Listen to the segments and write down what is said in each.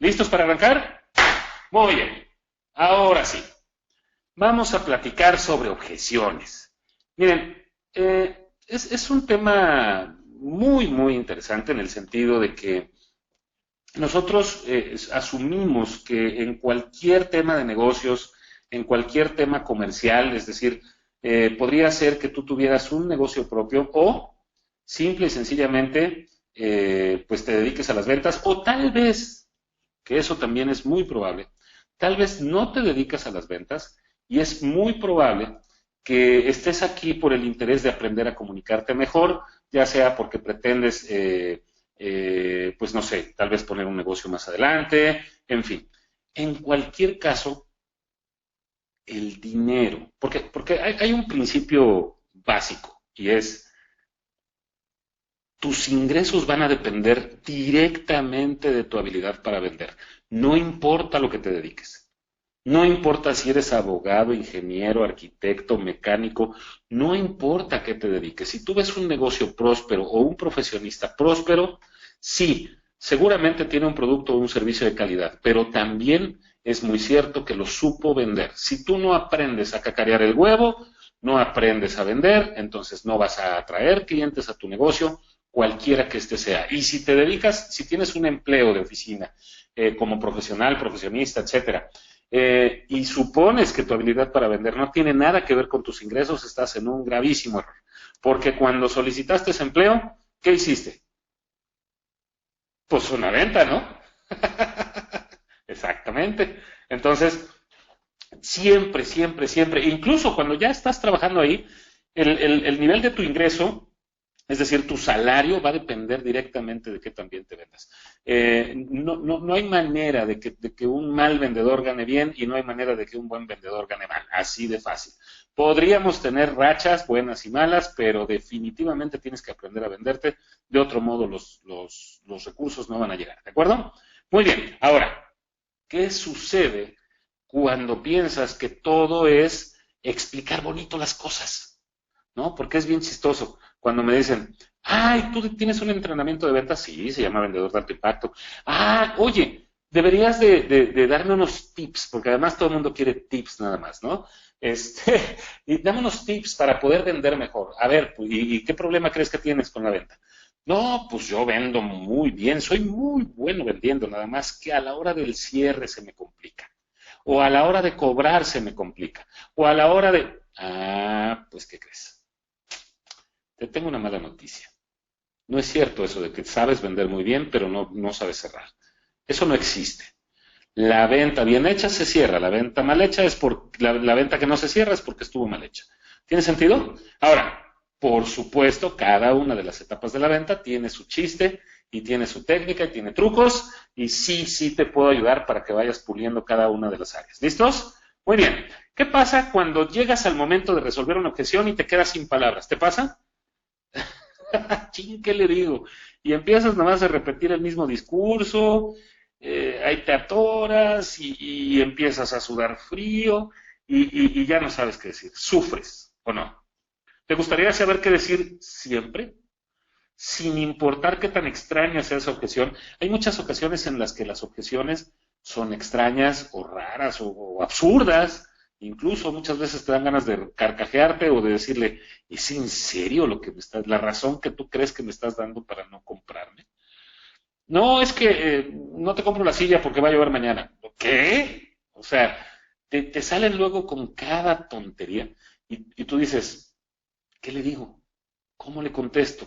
¿Listos para arrancar? Muy bien. Ahora sí. Vamos a platicar sobre objeciones. Miren, es un tema muy interesante en el sentido de que nosotros asumimos que en cualquier tema de negocios, en cualquier tema comercial, es decir, podría ser que tú tuvieras un negocio propio o simple y sencillamente pues te dediques a las ventas o tal vez, que eso también es muy probable, tal vez no te dedicas a las ventas y es muy probable que estés aquí por el interés de aprender a comunicarte mejor, ya sea porque pretendes pues no sé, tal vez poner un negocio más adelante, en fin. En cualquier caso, el dinero, porque hay un principio básico y es, tus ingresos van a depender directamente de tu habilidad para vender. No importa lo que te dediques. No importa si eres abogado, ingeniero, arquitecto, mecánico, no importa a qué te dediques. Si tú ves un negocio próspero o un profesionista próspero, sí, seguramente tiene un producto o un servicio de calidad, pero también es muy cierto que lo supo vender. Si tú no aprendes a cacarear el huevo, no aprendes a vender, entonces no vas a atraer clientes a tu negocio, cualquiera que este sea. Y si te dedicas, si tienes un empleo de oficina como profesional, profesionista, etcétera, y supones que tu habilidad para vender no tiene nada que ver con tus ingresos, estás en un gravísimo error. Porque cuando solicitaste ese empleo, ¿qué hiciste? Pues una venta, ¿no? Exactamente. Entonces, siempre, incluso cuando ya estás trabajando ahí, el nivel de tu ingreso, es decir, tu salario va a depender directamente de qué también te vendas. No hay manera de que un mal vendedor gane bien y no hay manera de que un buen vendedor gane mal. Así de fácil. Podríamos tener rachas buenas y malas, pero definitivamente tienes que aprender a venderte. De otro modo, los recursos no van a llegar. ¿De acuerdo? Muy bien. Ahora, ¿qué sucede cuando piensas que todo es explicar bonito las cosas? ¿No? Porque es bien chistoso. Cuando me dicen, ay, ¿tú tienes un entrenamiento de ventas? Sí, se llama Vendedor de Alto Impacto. Ah, oye, deberías de darme unos tips, porque además todo el mundo quiere tips nada más, ¿no? Y dame unos tips para poder vender mejor. A ver, pues, ¿y qué problema crees que tienes con la venta? No, pues yo vendo muy bien, soy muy bueno vendiendo, nada más que a la hora del cierre se me complica. O a la hora de cobrar se me complica. O a la hora de... Ah, pues ¿qué crees? Te tengo una mala noticia. No es cierto eso de que sabes vender muy bien, pero no sabes cerrar. Eso no existe. La venta bien hecha se cierra, la venta mal hecha es por la venta que no se cierra es porque estuvo mal hecha. ¿Tiene sentido? Ahora, por supuesto, cada una de las etapas de la venta tiene su chiste y tiene su técnica y tiene trucos y sí te puedo ayudar para que vayas puliendo cada una de las áreas. ¿Listos? Muy bien. ¿Qué pasa cuando llegas al momento de resolver una objeción y te quedas sin palabras? ¿Te pasa? Ching, ¿qué le digo? Y empiezas nada más a repetir el mismo discurso, ahí te atoras y empiezas a sudar frío y ya no sabes qué decir. Sufres, ¿o no? ¿Te gustaría saber qué decir siempre? Sin importar qué tan extraña sea esa objeción. Hay muchas ocasiones en las que las objeciones son extrañas o raras o absurdas. Incluso muchas veces te dan ganas de carcajearte o de decirle, ¿es en serio lo que me estás, la razón que tú crees que me estás dando para no comprarme? No, es que no te compro la silla porque va a llover mañana. ¿Qué? O sea, te salen luego con cada tontería y tú dices, ¿qué le digo? ¿Cómo le contesto?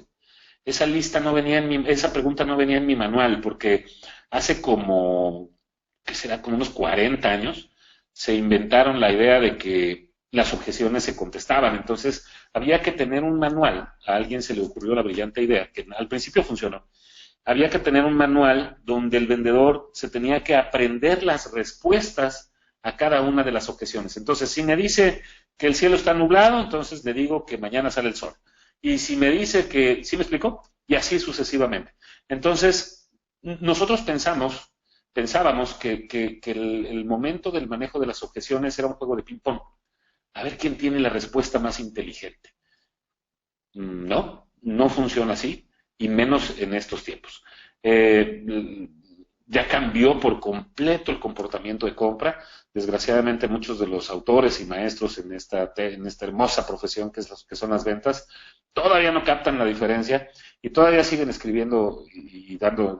Esa lista no venía en esa pregunta no venía en mi manual, porque hace como, ¿qué será? Como unos 40 años, se inventaron la idea de que las objeciones se contestaban. Entonces, había que tener un manual. A alguien se le ocurrió la brillante idea, que al principio funcionó. Había que tener un manual donde el vendedor se tenía que aprender las respuestas a cada una de las objeciones. Entonces, si me dice que el cielo está nublado, entonces le digo que mañana sale el sol. Y si me dice que, ¿sí me explicó? Y así sucesivamente. Entonces, nosotros pensábamos que el momento del manejo de las objeciones era un juego de ping-pong. A ver quién tiene la respuesta más inteligente. No funciona así, y menos en estos tiempos. ya cambió por completo el comportamiento de compra. Desgraciadamente, muchos de los autores y maestros en esta hermosa profesión que son las ventas, todavía no captan la diferencia y todavía siguen escribiendo y dando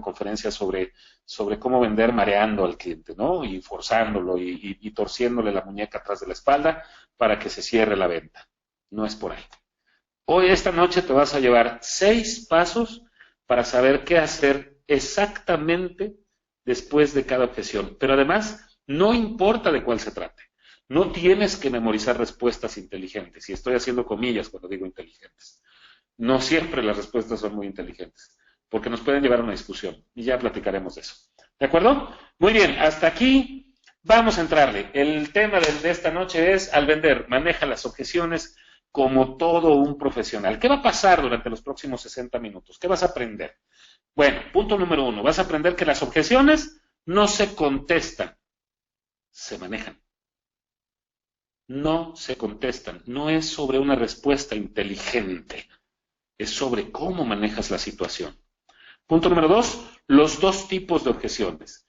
conferencias sobre cómo vender mareando al cliente, ¿no? Y forzándolo y torciéndole la muñeca atrás de la espalda para que se cierre la venta. No es por ahí. Hoy, esta noche, te vas a llevar 6 pasos para saber qué hacer exactamente después de cada objeción. Pero además, no importa de cuál se trate. No tienes que memorizar respuestas inteligentes. Y estoy haciendo comillas cuando digo inteligentes. No siempre las respuestas son muy inteligentes, porque nos pueden llevar a una discusión. Y ya platicaremos de eso. ¿De acuerdo? Muy bien, hasta aquí vamos a entrarle. El tema de esta noche es, al vender, maneja las objeciones como todo un profesional. ¿Qué va a pasar durante los próximos 60 minutos? ¿Qué vas a aprender? Bueno, punto número 1, vas a aprender que las objeciones no se contestan, se manejan. No se contestan, no es sobre una respuesta inteligente, es sobre cómo manejas la situación. Punto número 2, los 2 tipos de objeciones.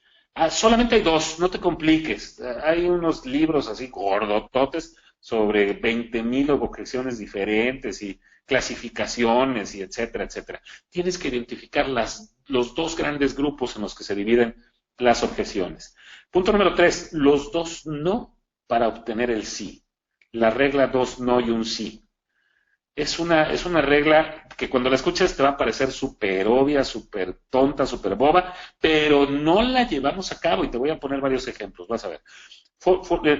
Solamente hay 2, no te compliques. Hay unos libros así gordototes sobre 20,000 objeciones diferentes y clasificaciones y etcétera, etcétera. Tienes que identificar los 2 grandes grupos en los que se dividen las objeciones. Punto número 3, los 2 no para obtener el sí. La regla 2 no y un sí. Es una regla que cuando la escuches te va a parecer súper obvia, súper tonta, súper boba, pero no la llevamos a cabo y te voy a poner varios ejemplos, vas a ver.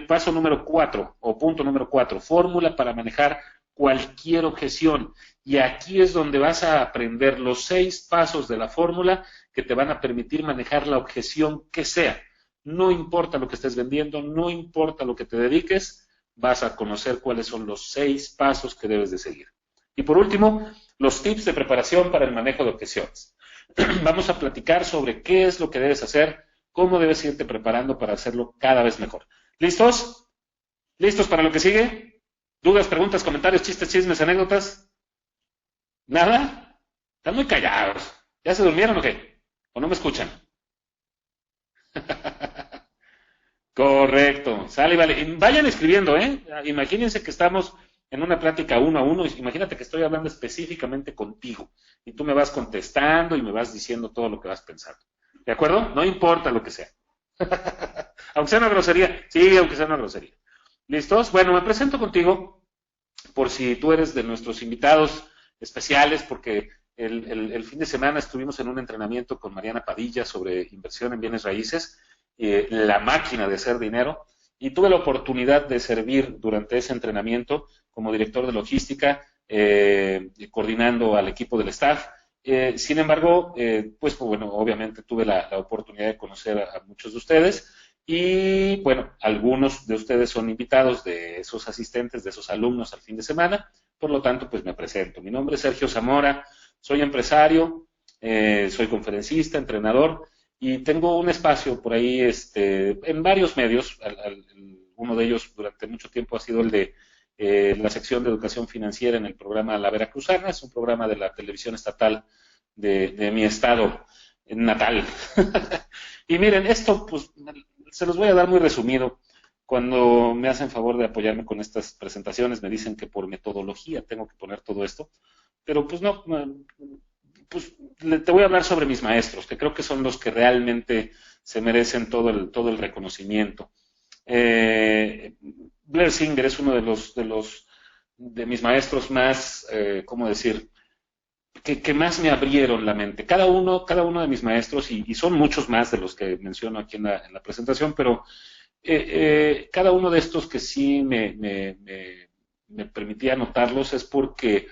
Paso número 4 o punto número 4, fórmula para manejar cualquier objeción. Y aquí es donde vas a aprender los 6 pasos de la fórmula que te van a permitir manejar la objeción que sea. No importa lo que estés vendiendo, no importa lo que te dediques, vas a conocer cuáles son los 6 pasos que debes de seguir. Y por último, los tips de preparación para el manejo de objeciones. Vamos a platicar sobre qué es lo que debes hacer, cómo debes irte preparando para hacerlo cada vez mejor. ¿Listos? ¿Listos para lo que sigue? ¿Dudas, preguntas, comentarios, chistes, chismes, anécdotas? ¿Nada? Están muy callados. ¿Ya se durmieron o qué? ¿O no me escuchan? Correcto, sale y vale. Y vayan escribiendo, ¿eh? Imagínense que estamos en una plática 1 a 1. Imagínate que estoy hablando específicamente contigo y tú me vas contestando y me vas diciendo todo lo que vas pensando. ¿De acuerdo? No importa lo que sea. Aunque sea una grosería. Sí, aunque sea una grosería. ¿Listos? Bueno, me presento contigo por si tú eres de nuestros invitados especiales, porque el fin de semana estuvimos en un entrenamiento con Mariana Padilla sobre inversión en bienes raíces, la máquina de hacer dinero, y tuve la oportunidad de servir durante ese entrenamiento como director de logística, coordinando al equipo del staff. Sin embargo, pues bueno, obviamente tuve la oportunidad de conocer a muchos de ustedes y bueno, algunos de ustedes son invitados de esos asistentes, de esos alumnos al fin de semana, por lo tanto, pues me presento. Mi nombre es Sergio Zamora, soy empresario, soy conferencista, entrenador y tengo un espacio por ahí en varios medios. Uno de ellos durante mucho tiempo ha sido el de la sección de educación financiera en el programa La Veracruzana, es un programa de la televisión estatal de mi estado natal. Y miren, esto pues se los voy a dar muy resumido. Cuando me hacen favor de apoyarme con estas presentaciones, me dicen que por metodología tengo que poner todo esto, pero pues no, pues te voy a hablar sobre mis maestros, que creo que son los que realmente se merecen todo el reconocimiento. Blair Singer es uno de mis maestros más, ¿cómo decir? Que más me abrieron la mente. Cada uno de mis maestros, y son muchos más de los que menciono aquí en la presentación, pero cada uno de estos que sí me permitía anotarlos es porque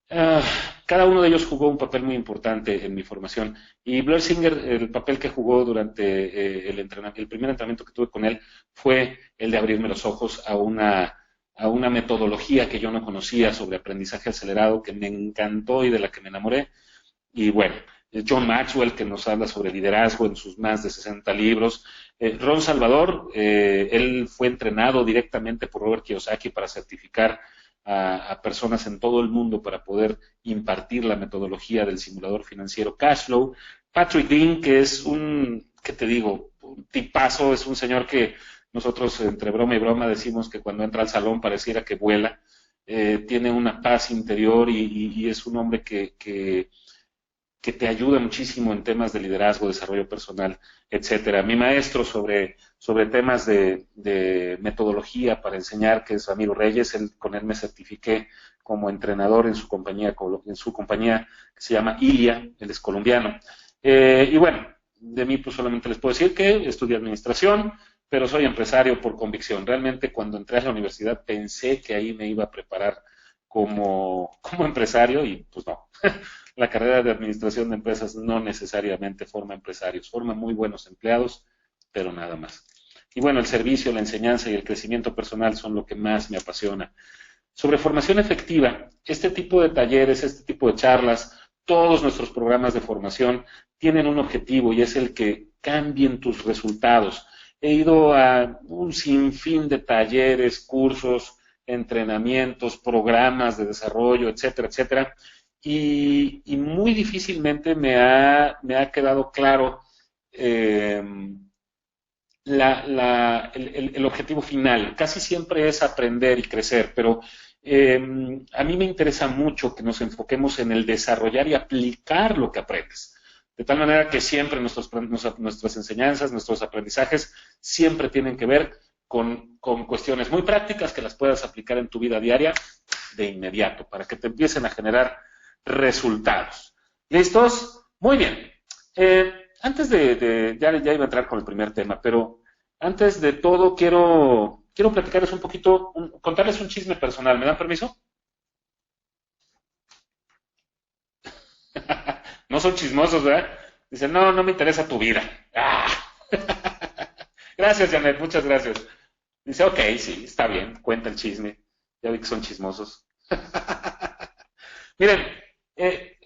cada uno de ellos jugó un papel muy importante en mi formación. Y Blair Singer, el papel que jugó durante el primer entrenamiento que tuve con él fue el de abrirme los ojos a una metodología que yo no conocía sobre aprendizaje acelerado, que me encantó y de la que me enamoré. Y bueno, John Maxwell, que nos habla sobre liderazgo en sus más de 60 libros. Ron Salvador, él fue entrenado directamente por Robert Kiyosaki para certificar a personas en todo el mundo para poder impartir la metodología del simulador financiero Cashflow. Patrick Dean, que es ¿qué te digo? Un tipazo, es un señor que nosotros entre broma y broma decimos que cuando entra al salón pareciera que vuela. Tiene una paz interior y es un hombre que te ayuda muchísimo en temas de liderazgo, desarrollo personal, etcétera. Mi maestro sobre temas de metodología para enseñar, que es Ramiro Reyes, con él me certifiqué como entrenador en su compañía que se llama Ilia, él es colombiano. Y bueno, de mí pues solamente les puedo decir que estudié administración, pero soy empresario por convicción. Realmente cuando entré a la universidad pensé que ahí me iba a preparar como empresario y pues no. La carrera de administración de empresas no necesariamente forma empresarios, forma muy buenos empleados, pero nada más. Y bueno, el servicio, la enseñanza y el crecimiento personal son lo que más me apasiona. Sobre formación efectiva, este tipo de talleres, este tipo de charlas, todos nuestros programas de formación tienen un objetivo y es el que cambien tus resultados. He ido a un sinfín de talleres, cursos, entrenamientos, programas de desarrollo, etcétera, etcétera, y muy difícilmente me ha quedado claro eh, el objetivo final. Casi siempre es aprender y crecer, pero a mí me interesa mucho que nos enfoquemos en el desarrollar y aplicar lo que aprendes. De tal manera que siempre nuestras enseñanzas, nuestros aprendizajes, siempre tienen que ver con cuestiones muy prácticas que las puedas aplicar en tu vida diaria de inmediato, para que te empiecen a generar resultados. ¿Listos? Muy bien. Antes ya iba a entrar con el primer tema, pero antes de todo quiero platicarles un poquito, contarles un chisme personal. ¿Me dan permiso? No son chismosos, ¿verdad? Dicen, no, no me interesa tu vida. ¡Ah! Gracias, Janet, muchas gracias. Dice, ok, sí, está bien, cuenta el chisme. Ya vi que son chismosos. Miren, eh,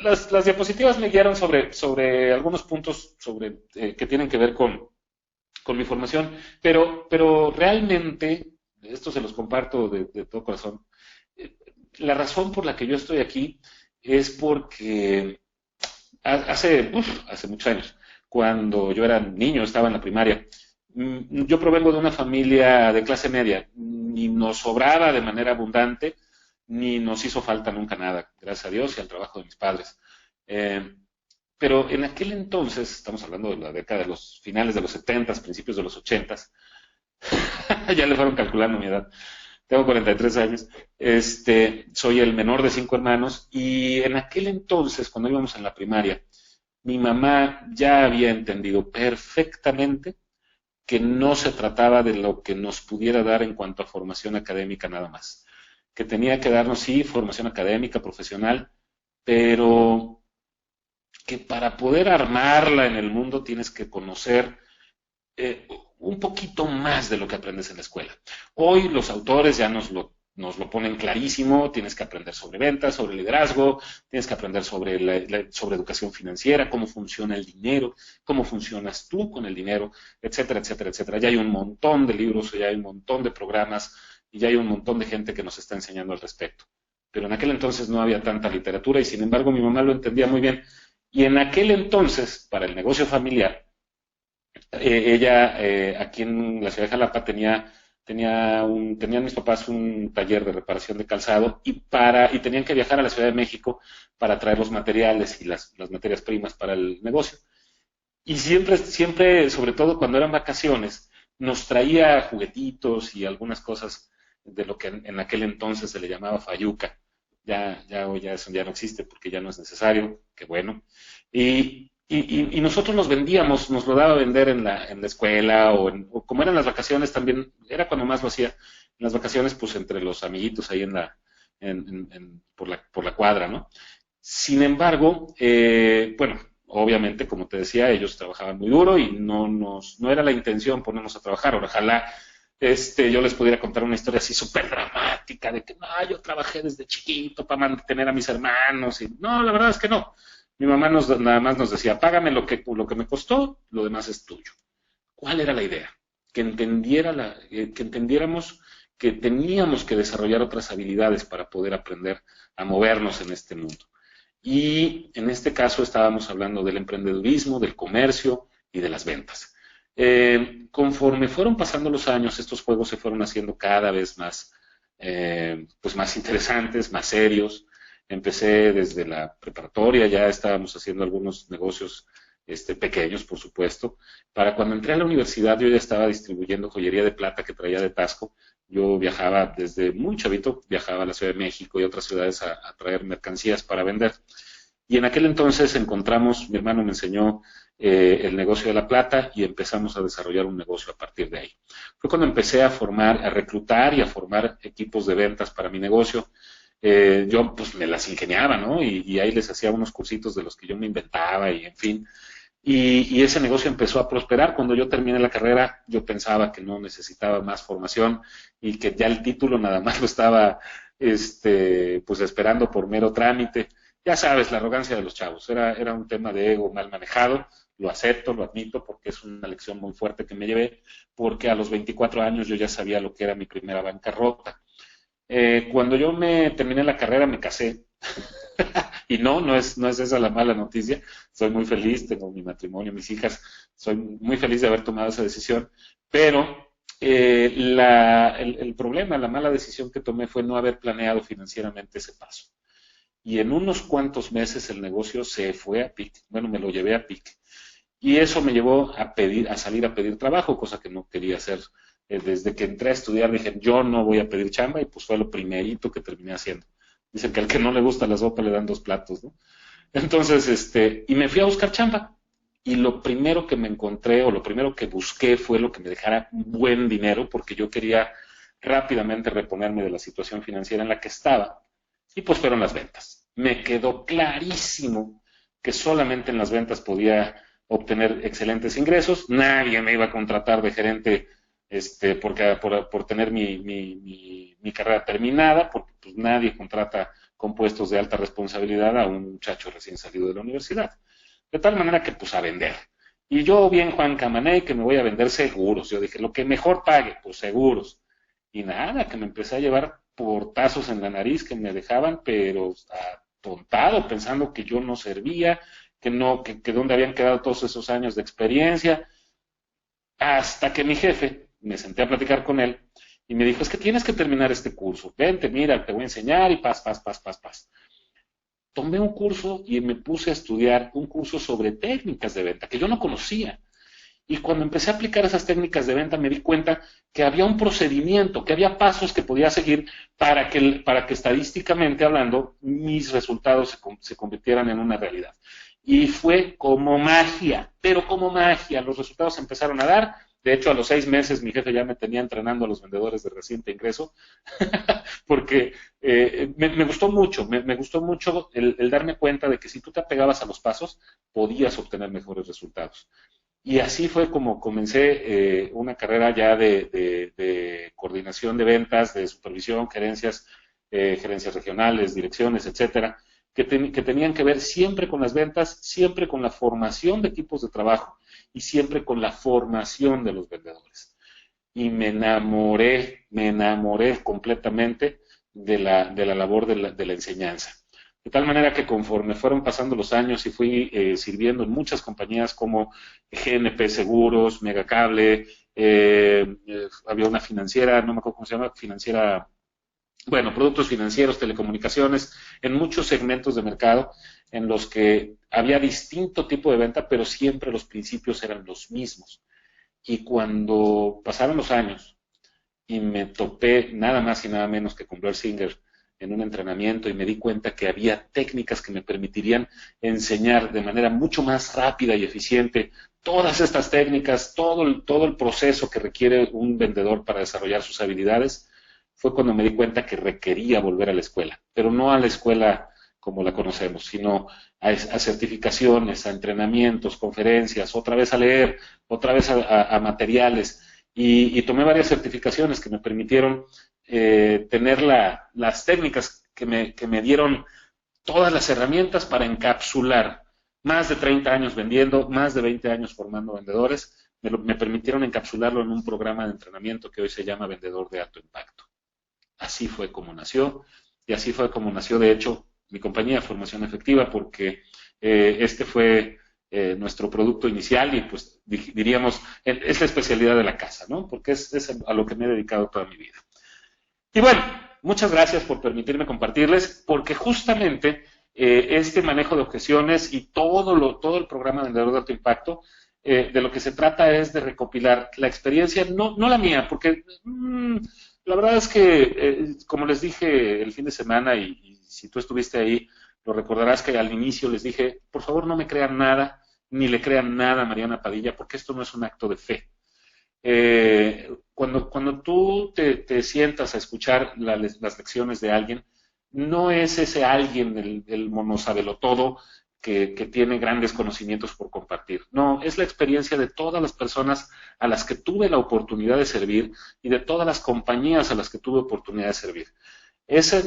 las diapositivas me guiaron sobre algunos puntos que tienen que ver con mi formación, pero realmente, esto se los comparto de todo corazón, eh, la razón por la que yo estoy aquí es porque hace muchos años, cuando yo era niño, estaba en la primaria, yo provengo de una familia de clase media, ni nos sobraba de manera abundante, ni nos hizo falta nunca nada, gracias a Dios y al trabajo de mis padres. Eh, pero en aquel entonces, estamos hablando de la década de los finales de los 70, principios de los 80, ya le fueron calculando mi edad, tengo 43 años, soy el menor de 5 hermanos y en aquel entonces, cuando íbamos en la primaria, mi mamá ya había entendido perfectamente que no se trataba de lo que nos pudiera dar en cuanto a formación académica nada más, que tenía que darnos, sí, formación académica, profesional, pero que para poder armarla en el mundo tienes que conocer un poquito más de lo que aprendes en la escuela. Hoy los autores ya nos lo ponen clarísimo, tienes que aprender sobre ventas, sobre liderazgo, tienes que aprender sobre educación financiera, cómo funciona el dinero, cómo funcionas tú con el dinero, etcétera, etcétera, etcétera. Ya hay un montón de libros, ya hay un montón de programas y ya hay un montón de gente que nos está enseñando al respecto. Pero en aquel entonces no había tanta literatura y sin embargo mi mamá lo entendía muy bien. Y en aquel entonces, para el negocio familiar, ella aquí en la ciudad de Jalapa tenían mis papás un taller de reparación de calzado y tenían que viajar a la Ciudad de México para traer los materiales y las materias primas para el negocio. Y siempre, sobre todo cuando eran vacaciones, nos traía juguetitos y algunas cosas de lo que en aquel entonces se le llamaba fayuca. Ya hoy ya eso ya no existe porque ya no es necesario, qué bueno. Y nosotros los vendíamos, nos lo daba a vender en la escuela o como eran las vacaciones también, era cuando más lo hacía. En las vacaciones, pues entre los amiguitos ahí por la cuadra, ¿no? Sin embargo, bueno, obviamente, como te decía, ellos trabajaban muy duro y no era la intención ponernos a trabajar. Ojalá yo les pudiera contar una historia así súper dramática de que no, yo trabajé desde chiquito para mantener a mis hermanos. Y no, la verdad es que no. Mi mamá nada más nos decía, págame lo que me costó, lo demás es tuyo. ¿Cuál era la idea? Que entendiéramos que teníamos que desarrollar otras habilidades para poder aprender a movernos en este mundo. Y en este caso estábamos hablando del emprendedurismo, del comercio y de las ventas. Conforme fueron pasando los años, estos juegos se fueron haciendo cada vez más, pues más interesantes, más serios. Empecé desde la preparatoria, ya estábamos haciendo algunos negocios pequeños, por supuesto. Para cuando entré a la universidad, yo ya estaba distribuyendo joyería de plata que traía de Tasco. Yo viajaba desde muy chavito, viajaba a la Ciudad de México y otras ciudades a traer mercancías para vender. Y en aquel entonces encontramos, mi hermano me enseñó el negocio de la plata y empezamos a desarrollar un negocio a partir de ahí. Fue cuando empecé a formar, a reclutar y a formar equipos de ventas para mi negocio. Yo pues me las ingeniaba, ¿no? Y ahí les hacía unos cursitos de los que yo me inventaba y en fin. Y ese negocio empezó a prosperar. Cuando yo terminé la carrera, yo pensaba que no necesitaba más formación y que ya el título nada más lo estaba pues esperando por mero trámite. Ya sabes, la arrogancia de los chavos. Era un tema de ego mal manejado. Lo acepto, lo admito, porque es una lección muy fuerte que me llevé, porque a los 24 años yo ya sabía lo que era mi primera bancarrota. Cuando yo me terminé la carrera me casé. Y no es esa la mala noticia. Soy muy feliz, tengo mi matrimonio, mis hijas. Soy muy feliz de haber tomado esa decisión. Pero el problema, la mala decisión que tomé fue no haber planeado financieramente ese paso. Y en unos cuantos meses el negocio se fue a pique. Bueno, me lo llevé a pique. Y eso me llevó a salir a pedir trabajo, cosa que no quería hacer. Desde que entré a estudiar dije, yo no voy a pedir chamba y pues fue lo primerito que terminé haciendo. Dicen que al que no le gusta la sopa le dan dos platos, ¿no? Entonces, y me fui a buscar chamba. Y lo primero que me encontré o lo primero que busqué fue lo que me dejara buen dinero porque yo quería rápidamente reponerme de la situación financiera en la que estaba. Y pues fueron las ventas. Me quedó clarísimo que solamente en las ventas podía obtener excelentes ingresos. Nadie me iba a contratar de gerente por tener mi carrera terminada, porque pues, nadie contrata con puestos de alta responsabilidad a un muchacho recién salido de la universidad. De tal manera que pues a vender. Y yo bien Juan Camané que me voy a vender seguros. Yo dije, lo que mejor pague, pues seguros. Y nada, que me empecé a llevar portazos en la nariz que me dejaban, pero atontado, pensando que yo no servía, que no, que dónde habían quedado todos esos años de experiencia, hasta que mi jefe, me senté a platicar con él, y me dijo, es que tienes que terminar este curso, vente, mira, te voy a enseñar, y paz. Tomé un curso y me puse a estudiar un curso sobre técnicas de venta, que yo no conocía. Y cuando empecé a aplicar esas técnicas de venta me di cuenta que había un procedimiento, que había pasos que podía seguir para que estadísticamente hablando mis resultados se convirtieran en una realidad. Y fue como magia, pero como magia, los resultados se empezaron a dar. De hecho, a los 6 meses mi jefe ya me tenía entrenando a los vendedores de reciente ingreso, porque me gustó mucho, me gustó mucho el darme cuenta de que si tú te apegabas a los pasos, podías obtener mejores resultados. Y así fue como comencé una carrera ya de coordinación de ventas, de supervisión, gerencias regionales, direcciones, etcétera, que tenían que ver siempre con las ventas, siempre con la formación de equipos de trabajo y siempre con la formación de los vendedores. Y me enamoré completamente de la labor de la enseñanza. De tal manera que conforme fueron pasando los años y fui sirviendo en muchas compañías como GNP Seguros, Megacable, había una financiera, no me acuerdo cómo se llama, financiera, bueno, productos financieros, telecomunicaciones, en muchos segmentos de mercado en los que había distinto tipo de venta, pero siempre los principios eran los mismos. Y cuando pasaron los años y me topé nada más y nada menos que con Blair Singer en un entrenamiento y me di cuenta que había técnicas que me permitirían enseñar de manera mucho más rápida y eficiente todas estas técnicas, todo el proceso que requiere un vendedor para desarrollar sus habilidades, fue cuando me di cuenta que requería volver a la escuela, pero no a la escuela como la conocemos, sino a certificaciones, a entrenamientos, conferencias, otra vez a leer, otra vez a materiales, y tomé varias certificaciones que me permitieron tener las técnicas que me dieron todas las herramientas para encapsular más de 30 años vendiendo, más de 20 años formando vendedores, me permitieron encapsularlo en un programa de entrenamiento que hoy se llama Vendedor de Alto Impacto. Así fue como nació, y así fue como nació, de hecho, mi compañía de formación efectiva, porque este fue nuestro producto inicial y pues diríamos, es la especialidad de la casa, ¿no? Porque es a lo que me he dedicado toda mi vida. Y bueno, muchas gracias por permitirme compartirles, porque justamente este manejo de objeciones y todo el programa Vendedor de Alto Impacto, de lo que se trata es de recopilar la experiencia, no la mía, porque la verdad es que, como les dije el fin de semana, y si tú estuviste ahí, lo recordarás que al inicio les dije, por favor no me crean nada, ni le crean nada a Mariana Padilla, porque esto no es un acto de fe. Cuando tú te sientas a escuchar las lecciones de alguien, no es ese alguien el monosabelotodo que tiene grandes conocimientos por compartir. No, es la experiencia de todas las personas a las que tuve la oportunidad de servir y de todas las compañías a las que tuve oportunidad de servir. Esa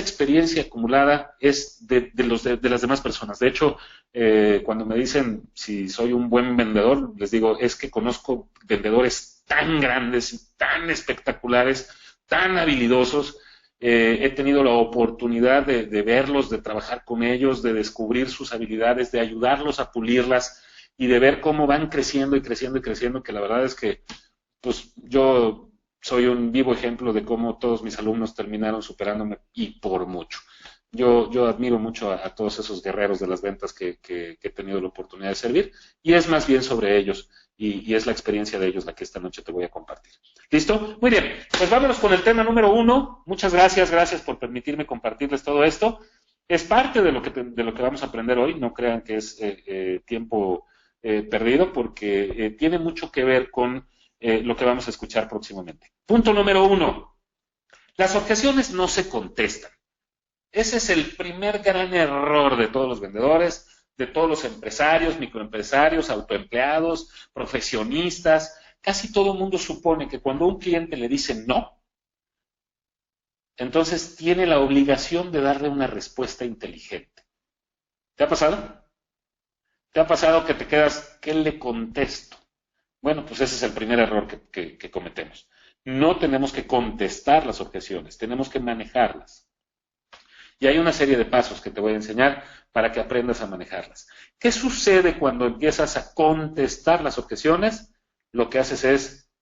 experiencia acumulada es de las demás personas. De hecho, cuando me dicen si soy un buen vendedor, les digo, es que conozco vendedores tan grandes y tan espectaculares, tan habilidosos. He tenido la oportunidad de verlos, de trabajar con ellos, de descubrir sus habilidades, de ayudarlos a pulirlas y de ver cómo van creciendo y creciendo y creciendo, que la verdad es que pues yo soy un vivo ejemplo de cómo todos mis alumnos terminaron superándome y por mucho. Yo admiro mucho a todos esos guerreros de las ventas que he tenido la oportunidad de servir y es más bien sobre ellos y es la experiencia de ellos la que esta noche te voy a compartir. ¿Listo? Muy bien, pues vámonos con el tema número 1. Muchas gracias por permitirme compartirles todo esto. Es parte de lo que vamos a aprender hoy, no crean que es tiempo perdido porque tiene mucho que ver con lo que vamos a escuchar próximamente. Punto número 1. Las objeciones no se contestan. Ese es el primer gran error de todos los vendedores, de todos los empresarios, microempresarios, autoempleados, profesionistas. Casi todo el mundo supone que cuando un cliente le dice no, entonces tiene la obligación de darle una respuesta inteligente. ¿Te ha pasado? ¿Te ha pasado que te quedas, ¿qué le contesto? Bueno, pues ese es el primer error que cometemos. No tenemos que contestar las objeciones, tenemos que manejarlas. Y hay una serie de pasos que te voy a enseñar para que aprendas a manejarlas. ¿Qué sucede cuando empiezas a contestar las objeciones? Lo que haces es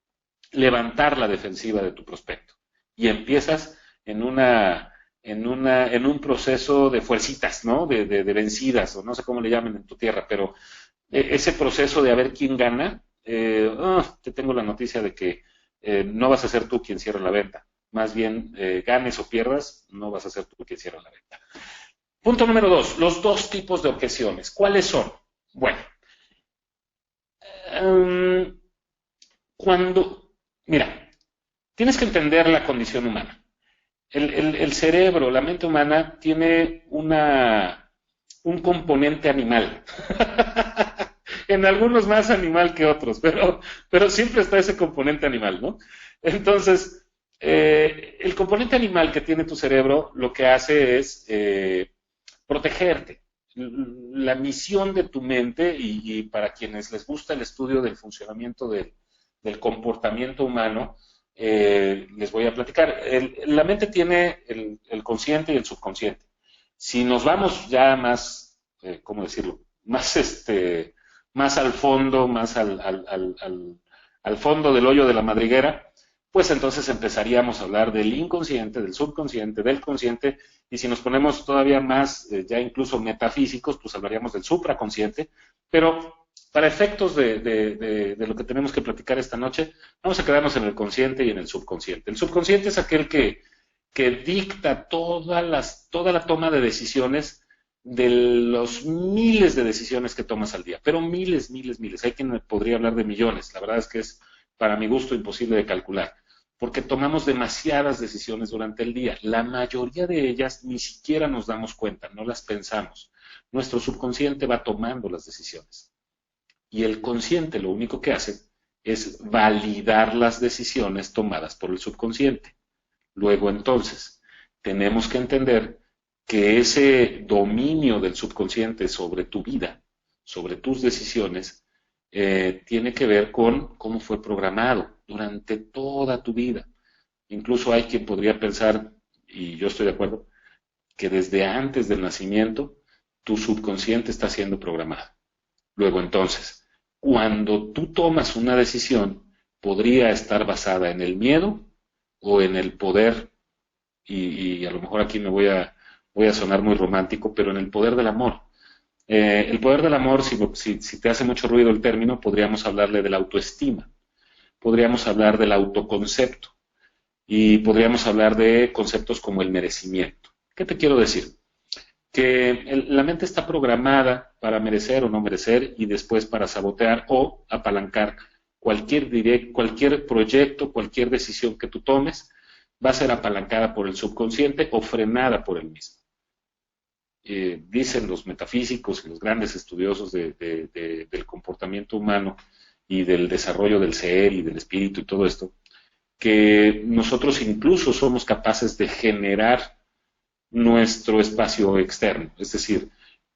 levantar la defensiva de tu prospecto y empiezas en un proceso de fuercitas, ¿no? De vencidas, o no sé cómo le llamen en tu tierra, pero ese proceso de a ver quién gana, te tengo la noticia de que no vas a ser tú quien cierre la venta. Más bien, ganes o pierdas, no vas a ser tú quien cierre la venta. Punto número 2, los dos tipos de objeciones. ¿Cuáles son? Bueno, mira, tienes que entender la condición humana. El cerebro, la mente humana, tiene un componente animal. En algunos más animal que otros, pero siempre está ese componente animal, ¿no? Entonces, el componente animal que tiene tu cerebro lo que hace es protegerte. La misión de tu mente, y para quienes les gusta el estudio del funcionamiento del comportamiento humano, les voy a platicar. La mente tiene el consciente y el subconsciente. Si nos vamos ya más, ¿cómo decirlo? Más al fondo, más al fondo del hoyo de la madriguera, pues entonces empezaríamos a hablar del inconsciente, del subconsciente, del consciente, y si nos ponemos todavía más, ya incluso metafísicos, pues hablaríamos del supraconsciente, pero para efectos de lo que tenemos que platicar esta noche, vamos a quedarnos en el consciente y en el subconsciente. El subconsciente es aquel que dicta toda la toma de decisiones de los miles de decisiones que tomas al día, pero miles. Hay quien podría hablar de millones, la verdad es que es para mi gusto imposible de calcular, porque tomamos demasiadas decisiones durante el día. La mayoría de ellas ni siquiera nos damos cuenta, no las pensamos. Nuestro subconsciente va tomando las decisiones. Y el consciente lo único que hace es validar las decisiones tomadas por el subconsciente. Luego entonces, tenemos que entender que ese dominio del subconsciente sobre tu vida, sobre tus decisiones, tiene que ver con cómo fue programado durante toda tu vida. Incluso hay quien podría pensar, y yo estoy de acuerdo, que desde antes del nacimiento tu subconsciente está siendo programado. Luego entonces, cuando tú tomas una decisión, podría estar basada en el miedo o en el poder, y a lo mejor aquí voy a sonar muy romántico, pero en el poder del amor. El poder del amor, si te hace mucho ruido el término, podríamos hablarle de la autoestima, podríamos hablar del autoconcepto y podríamos hablar de conceptos como el merecimiento. ¿Qué te quiero decir? Que la mente está programada para merecer o no merecer y después para sabotear o apalancar cualquier proyecto, cualquier decisión que tú tomes, va a ser apalancada por el subconsciente o frenada por el mismo. Dicen los metafísicos y los grandes estudiosos del comportamiento humano y del desarrollo del ser y del espíritu y todo esto, que nosotros incluso somos capaces de generar nuestro espacio externo, es decir,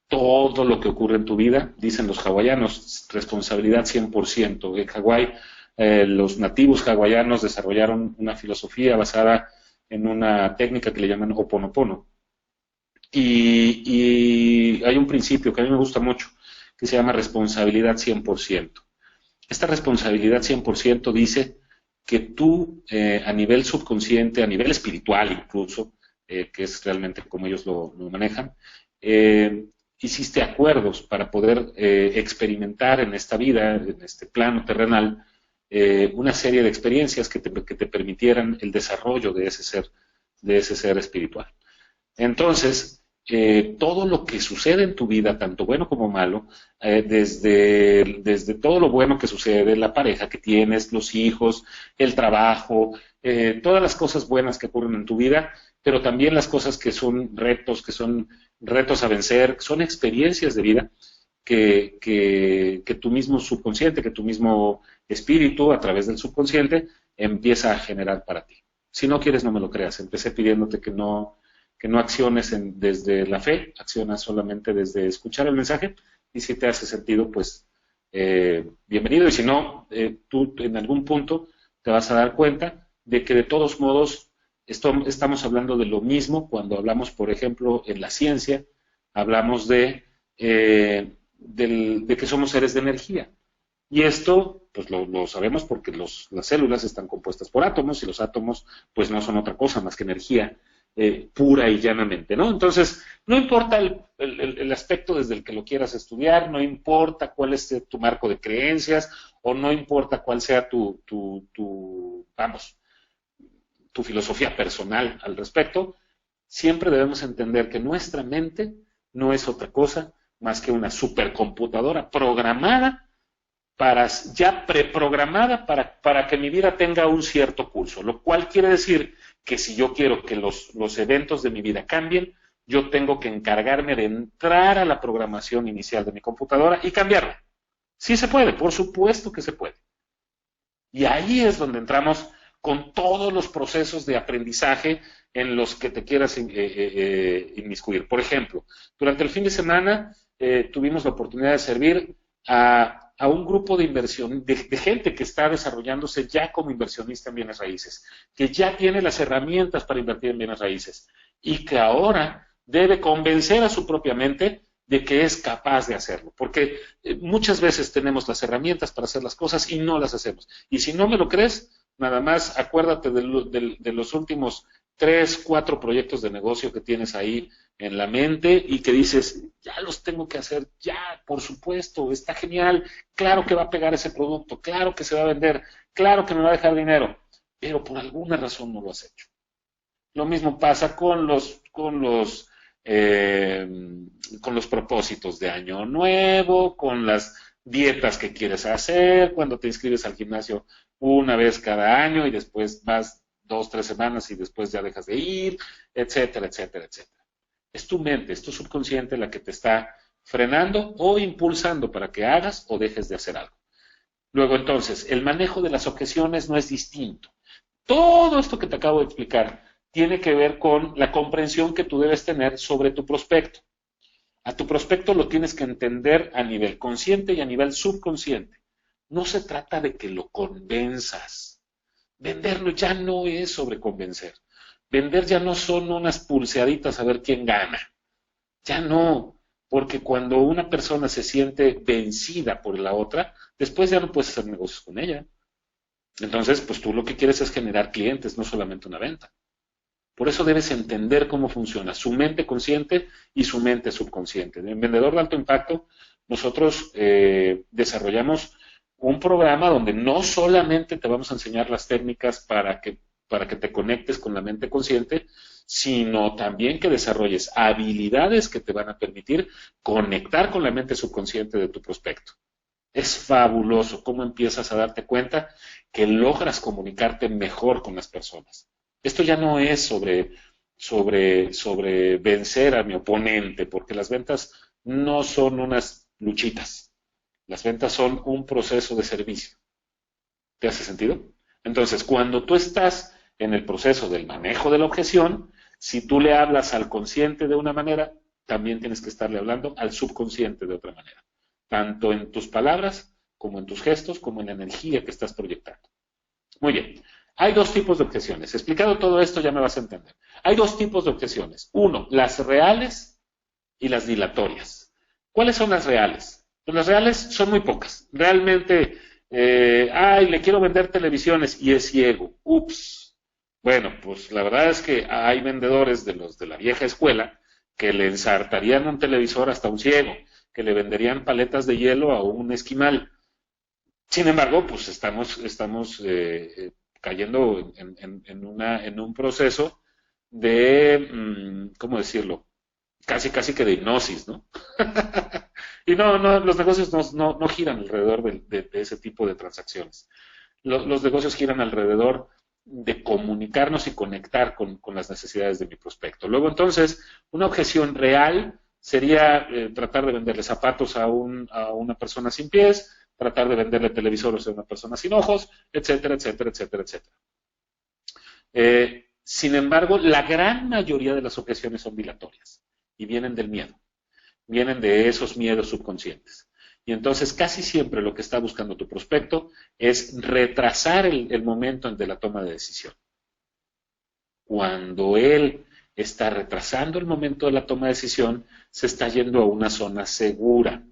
todo lo que ocurre en tu vida, dicen los hawaianos, responsabilidad 100%. En Hawái, los nativos hawaianos desarrollaron una filosofía basada en una técnica que le llaman Ho'oponopono. Y hay un principio que a mí me gusta mucho, que se llama responsabilidad 100%. Esta responsabilidad 100% dice que tú, a nivel subconsciente, a nivel espiritual incluso, que es realmente como ellos lo manejan, hiciste acuerdos para poder experimentar en esta vida, en este plano terrenal, una serie de experiencias que te permitieran el desarrollo de ese ser espiritual. Entonces, todo lo que sucede en tu vida, tanto bueno como malo, desde todo lo bueno que sucede, la pareja que tienes, los hijos, el trabajo, todas las cosas buenas que ocurren en tu vida, pero también las cosas que son retos a vencer, son experiencias de vida que tu mismo subconsciente, que tu mismo espíritu, a través del subconsciente, empieza a generar para ti. Si no quieres, no me lo creas. Empecé pidiéndote que no acciones desde la fe, accionas solamente desde escuchar el mensaje, y si te hace sentido, pues bienvenido, y si no, tú en algún punto te vas a dar cuenta de que de todos modos estamos hablando de lo mismo cuando hablamos, por ejemplo, en la ciencia, hablamos de que somos seres de energía. Y esto, pues lo sabemos porque las células están compuestas por átomos y los átomos, pues no son otra cosa más que energía pura y llanamente, ¿no? Entonces, no importa el aspecto desde el que lo quieras estudiar, no importa cuál es tu marco de creencias o no importa cuál sea tu filosofía personal al respecto, siempre debemos entender que nuestra mente no es otra cosa más que una supercomputadora programada ya preprogramada para que mi vida tenga un cierto curso, lo cual quiere decir que si yo quiero que los eventos de mi vida cambien, yo tengo que encargarme de entrar a la programación inicial de mi computadora y cambiarla. Sí se puede, por supuesto que se puede. Y ahí es donde entramos con todos los procesos de aprendizaje en los que te quieras inmiscuir. Por ejemplo, durante el fin de semana tuvimos la oportunidad de servir a un grupo de inversión, de gente que está desarrollándose ya como inversionista en bienes raíces, que ya tiene las herramientas para invertir en bienes raíces y que ahora debe convencer a su propia mente de que es capaz de hacerlo, porque muchas veces tenemos las herramientas para hacer las cosas y no las hacemos. Y si no me lo crees, nada más acuérdate de los últimos 3, 4 proyectos de negocio que tienes ahí en la mente y que dices, ya los tengo que hacer, ya, por supuesto, está genial, claro que va a pegar ese producto, claro que se va a vender, claro que me va a dejar dinero, pero por alguna razón no lo has hecho. Lo mismo pasa con los propósitos de año nuevo, con las dietas que quieres hacer, cuando te inscribes al gimnasio una vez cada año y después vas 2, 3 semanas y después ya dejas de ir, etcétera, etcétera, etcétera. Es tu mente, es tu subconsciente la que te está frenando o impulsando para que hagas o dejes de hacer algo. Luego entonces, el manejo de las objeciones no es distinto. Todo esto que te acabo de explicar tiene que ver con la comprensión que tú debes tener sobre tu prospecto. A tu prospecto lo tienes que entender a nivel consciente y a nivel subconsciente. No se trata de que lo convenzas. Venderlo ya no es sobre convencer. Vender ya no son unas pulseaditas a ver quién gana. Ya no, porque cuando una persona se siente vencida por la otra, después ya no puedes hacer negocios con ella. Entonces, pues tú lo que quieres es generar clientes, no solamente una venta. Por eso debes entender cómo funciona su mente consciente y su mente subconsciente. En Vendedor de Alto Impacto, nosotros desarrollamos un programa donde no solamente te vamos a enseñar las técnicas para que te conectes con la mente consciente, sino también que desarrolles habilidades que te van a permitir conectar con la mente subconsciente de tu prospecto. Es fabuloso cómo empiezas a darte cuenta que logras comunicarte mejor con las personas. Esto ya no es sobre vencer a mi oponente, porque las ventas no son unas luchitas. Las ventas son un proceso de servicio. ¿Te hace sentido? Entonces, cuando tú estás en el proceso del manejo de la objeción, si tú le hablas al consciente de una manera, también tienes que estarle hablando al subconsciente de otra manera, tanto en tus palabras como en tus gestos, como en la energía que estás proyectando. Muy bien. Hay dos tipos de objeciones. Explicado todo esto ya me vas a entender. Hay dos tipos de objeciones. Uno, las reales y las dilatorias. ¿Cuáles son las reales? Pues las reales son muy pocas. Realmente, le quiero vender televisiones y es ciego. Ups. Bueno, pues la verdad es que hay vendedores de los de la vieja escuela que le ensartarían un televisor hasta un ciego, que le venderían paletas de hielo a un esquimal. Sin embargo, pues estamos cayendo en un proceso de, ¿cómo decirlo? Casi que de hipnosis, ¿no? Y no, los negocios no giran alrededor de ese tipo de transacciones. Los negocios giran alrededor de comunicarnos y conectar con las necesidades de mi prospecto. Luego, entonces, una objeción real sería tratar de venderle zapatos a una persona sin pies, tratar de venderle televisores a una persona sin ojos, etcétera, etcétera, etcétera, etcétera. Sin embargo, la gran mayoría de las objeciones son dilatorias y vienen del miedo, vienen de esos miedos subconscientes. Y entonces casi siempre lo que está buscando tu prospecto es retrasar el momento de la toma de decisión. Cuando él está retrasando el momento de la toma de decisión, se está yendo a una zona segura.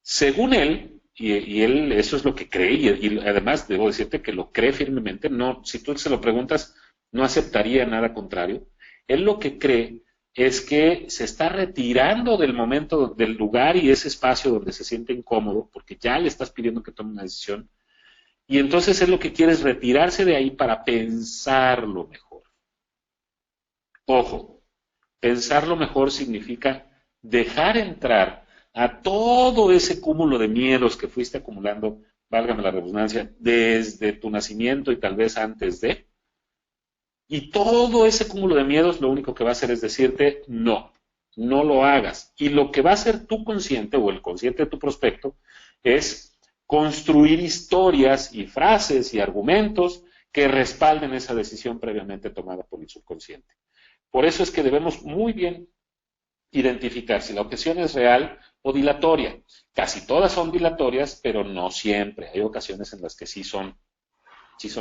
Según él, y él eso es lo que cree, y además debo decirte que lo cree firmemente, no, si tú se lo preguntas, no aceptaría nada contrario. Él lo que cree es que se está retirando del momento, del lugar y ese espacio donde se siente incómodo, porque ya le estás pidiendo que tome una decisión, y entonces él lo que quiere es retirarse de ahí para pensarlo mejor. Ojo, pensarlo mejor significa dejar entrar a todo ese cúmulo de miedos que fuiste acumulando, válgame la redundancia, desde tu nacimiento y tal vez antes de, y todo ese cúmulo de miedos lo único que va a hacer es decirte no, no lo hagas. Y lo que va a hacer tu consciente o el consciente de tu prospecto es construir historias y frases y argumentos que respalden esa decisión previamente tomada por el subconsciente. Por eso es que debemos muy bien identificar si la objeción es real o dilatoria. Casi todas son dilatorias, pero no siempre. Hay ocasiones en las que sí son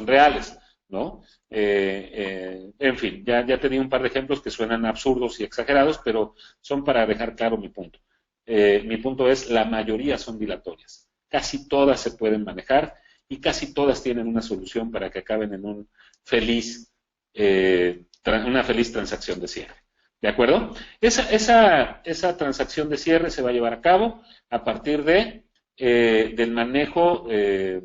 reales, ¿no? En fin, ya te di un par de ejemplos que suenan absurdos y exagerados, pero son para dejar claro mi punto. Mi punto es, la mayoría son dilatorias. Casi todas se pueden manejar y casi todas tienen una solución para que acaben en una feliz transacción de cierre. ¿De acuerdo? Esa transacción de cierre se va a llevar a cabo a partir del manejo de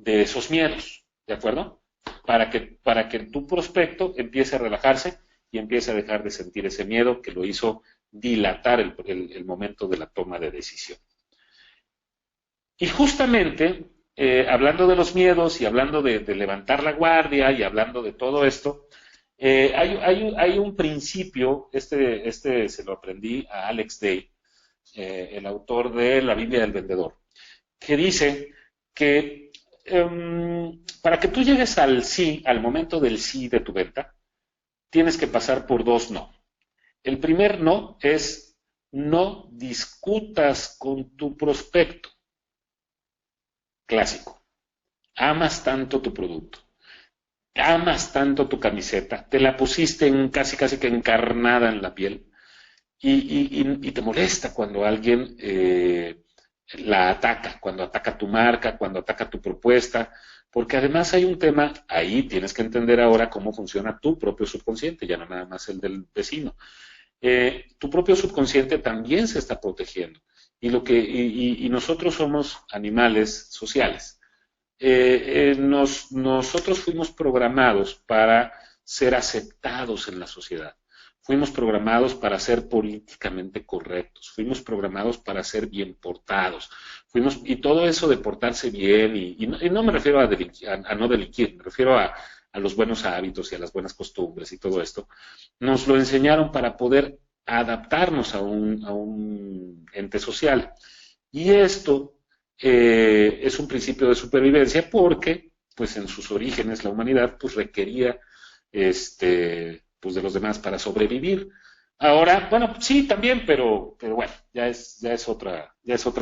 esos miedos. ¿De acuerdo? Para que tu prospecto empiece a relajarse y empiece a dejar de sentir ese miedo que lo hizo dilatar el momento de la toma de decisión. Y justamente, hablando de los miedos y hablando de levantar la guardia y hablando de todo esto, hay un principio, este se lo aprendí a Alex Day, el autor de La Biblia del Vendedor, que dice que para que tú llegues al sí, al momento del sí de tu venta, tienes que pasar por dos no. El primer no es no discutas con tu prospecto. Clásico. Amas tanto tu producto, amas tanto tu camiseta, te la pusiste casi casi que encarnada en la piel y te molesta cuando alguien la ataca, cuando ataca tu marca, cuando ataca tu propuesta, porque además hay un tema, ahí tienes que entender ahora cómo funciona tu propio subconsciente, ya no nada más el del vecino. Tu propio subconsciente también se está protegiendo y nosotros somos animales sociales. Nosotros fuimos programados para ser aceptados en la sociedad. Fuimos programados para ser políticamente correctos. Fuimos programados para ser bien portados. Y todo eso de portarse bien, y no me refiero a no delinquir, me refiero a los buenos hábitos y a las buenas costumbres y todo esto, nos lo enseñaron para poder adaptarnos a un ente social. Y esto es un principio de supervivencia porque, pues en sus orígenes, la humanidad pues requería pues de los demás para sobrevivir. Ahora, bueno, sí, también, pero bueno, ya es otra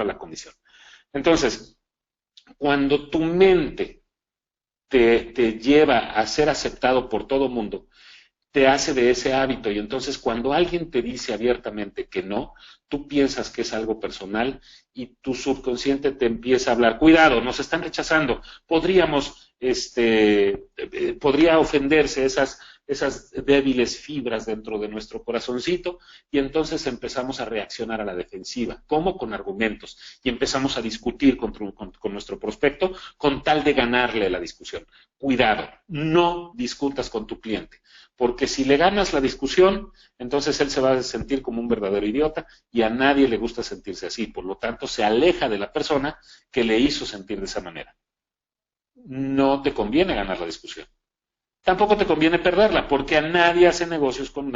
la condición. Entonces, cuando tu mente te lleva a ser aceptado por todo mundo, te hace de ese hábito y entonces cuando alguien te dice abiertamente que no, tú piensas que es algo personal y tu subconsciente te empieza a hablar, cuidado, nos están rechazando, podría ofenderse esas débiles fibras dentro de nuestro corazoncito y entonces empezamos a reaccionar a la defensiva, como con argumentos, y empezamos a discutir con nuestro prospecto con tal de ganarle la discusión. Cuidado, no discutas con tu cliente porque si le ganas la discusión, entonces él se va a sentir como un verdadero idiota y a nadie le gusta sentirse así. Por lo tanto, se aleja de la persona que le hizo sentir de esa manera. No te conviene ganar la discusión. Tampoco te conviene perderla, porque a nadie hace negocios con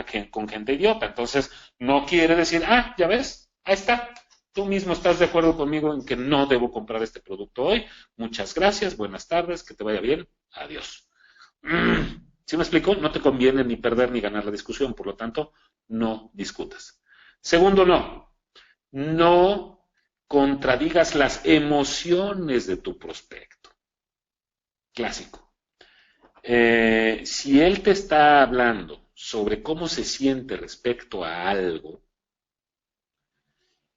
gente idiota. Entonces, no quiere decir, ya ves, ahí está. Tú mismo estás de acuerdo conmigo en que no debo comprar este producto hoy. Muchas gracias, buenas tardes, que te vaya bien, adiós. ¿Sí me explico? No te conviene ni perder ni ganar la discusión, por lo tanto, no discutas. Segundo, no contradigas las emociones de tu prospecto. Clásico. Si él te está hablando sobre cómo se siente respecto a algo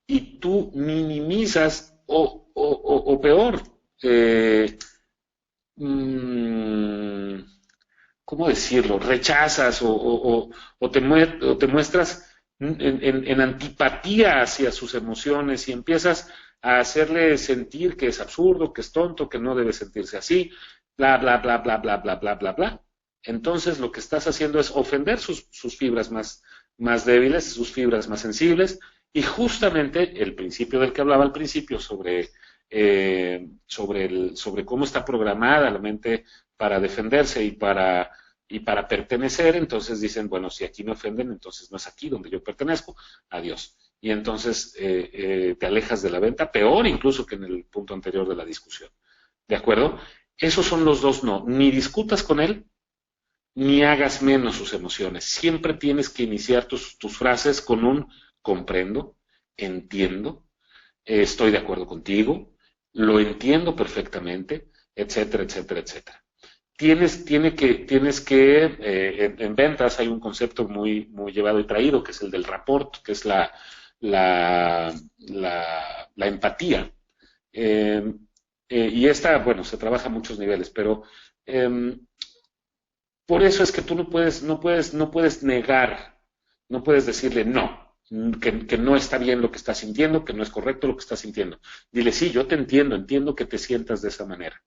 y tú minimizas o peor, mmm, ¿cómo decirlo? Rechazas o te muestras en antipatía hacia sus emociones y empiezas a hacerle sentir que es absurdo, que es tonto, que no debe sentirse así, bla, bla, bla, bla, bla, bla, bla, bla, bla. Entonces lo que estás haciendo es ofender sus fibras más débiles, sus fibras más sensibles, y justamente el principio del que hablaba al principio sobre cómo está programada la mente para defenderse y para pertenecer, entonces dicen, bueno, si aquí me ofenden, entonces no es aquí donde yo pertenezco, adiós. Y entonces te alejas de la venta, peor incluso que en el punto anterior de la discusión. ¿De acuerdo? Esos son los dos no. Ni discutas con él, ni hagas menos sus emociones. Siempre tienes que iniciar tus frases con un comprendo, entiendo, estoy de acuerdo contigo, lo entiendo perfectamente, etcétera, etcétera, etcétera. En ventas hay un concepto muy, muy llevado y traído, que es el del rapport, que es la empatía. Eh, y esta, bueno, se trabaja a muchos niveles, pero por eso es que tú no puedes negar, no puedes decirle no, que no está bien lo que estás sintiendo, que no es correcto lo que estás sintiendo. Dile, sí, yo te entiendo que te sientas de esa manera.